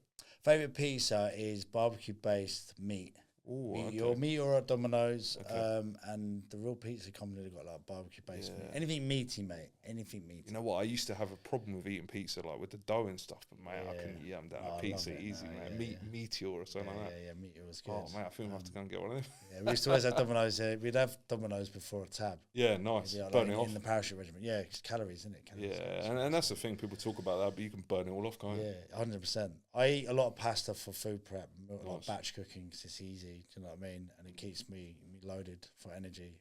S2: Favourite pizza is barbecue-based meat.
S1: Ooh,
S2: Meat or at Domino's, and the real pizza company, they've got like barbecue-based meat. Anything meaty, mate. Anything meaty.
S1: You know what? I used to have a problem with eating pizza, like with the dough and stuff, but mate, I can yam down a pizza easy, man. Meteor or something like that.
S2: Yeah, Meteor was good.
S1: Oh, mate, I think I have to go and get one of them.
S2: Yeah, we used to always have Domino's. We'd have Domino's before a tab.
S1: Yeah, nice.
S2: Yeah, like
S1: burn it off.
S2: in the Parachute Regiment. Yeah, it's calories, isn't it? Calories,
S1: and that's the thing. People talk about that, but you can burn it all off, can't you?
S2: Yeah, 100%. I eat a lot of pasta for food prep, like
S1: Nice.
S2: batch cooking, because it's easy. Do you know what I mean? And it keeps me loaded for energy.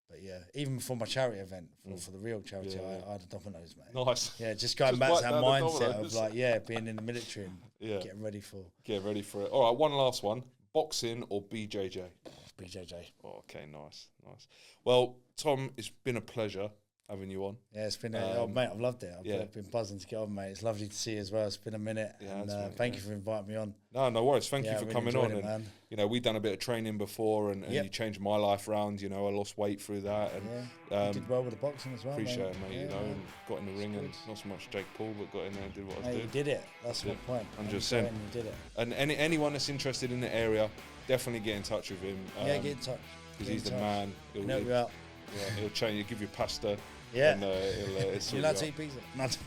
S2: But yeah, even for my charity event, for the real charity, I had a Domino's, mate.
S1: Nice.
S2: Yeah, just going back to that mindset of like, being in the military and getting ready for
S1: it. All right, one last one. Boxing or BJJ?
S2: BJJ.
S1: Oh, okay, nice. Well, Tom, it's been a pleasure having you on.
S2: Yeah, it's been, mate, I've loved it. I've been buzzing to get on, mate. It's lovely to see you as well. It's been a minute.
S1: Yeah,
S2: and thank you for inviting me on.
S1: No worries. Thank you for
S2: really
S1: coming on.
S2: enjoyed it, man.
S1: You know, we've done a bit of training before, and you changed my life round. You know, I lost weight through that, and
S2: you did well with the boxing as well.
S1: appreciate it, mate.
S2: Yeah,
S1: you know,
S2: man.
S1: and got in the ring, and not so much Jake Paul, but got in there and did what I was
S2: Hey,
S1: doing.
S2: you did it. That's my point.
S1: 100%.
S2: You did it.
S1: And anyone that's interested in the area, definitely get in touch with him.
S2: Get in touch.
S1: Because he's the man.
S2: He'll help you out.
S1: He'll change. He'll give you pasta.
S2: Yeah.
S1: And
S2: You're allowed to eat pizza.
S1: Nice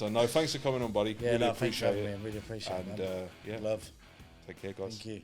S1: one. No, thanks for coming on, buddy.
S2: Yeah,
S1: really
S2: thanks for
S1: appreciate
S2: having
S1: it.
S2: me. I really appreciate it.
S1: And
S2: man. Love.
S1: Take care, guys.
S2: Thank you.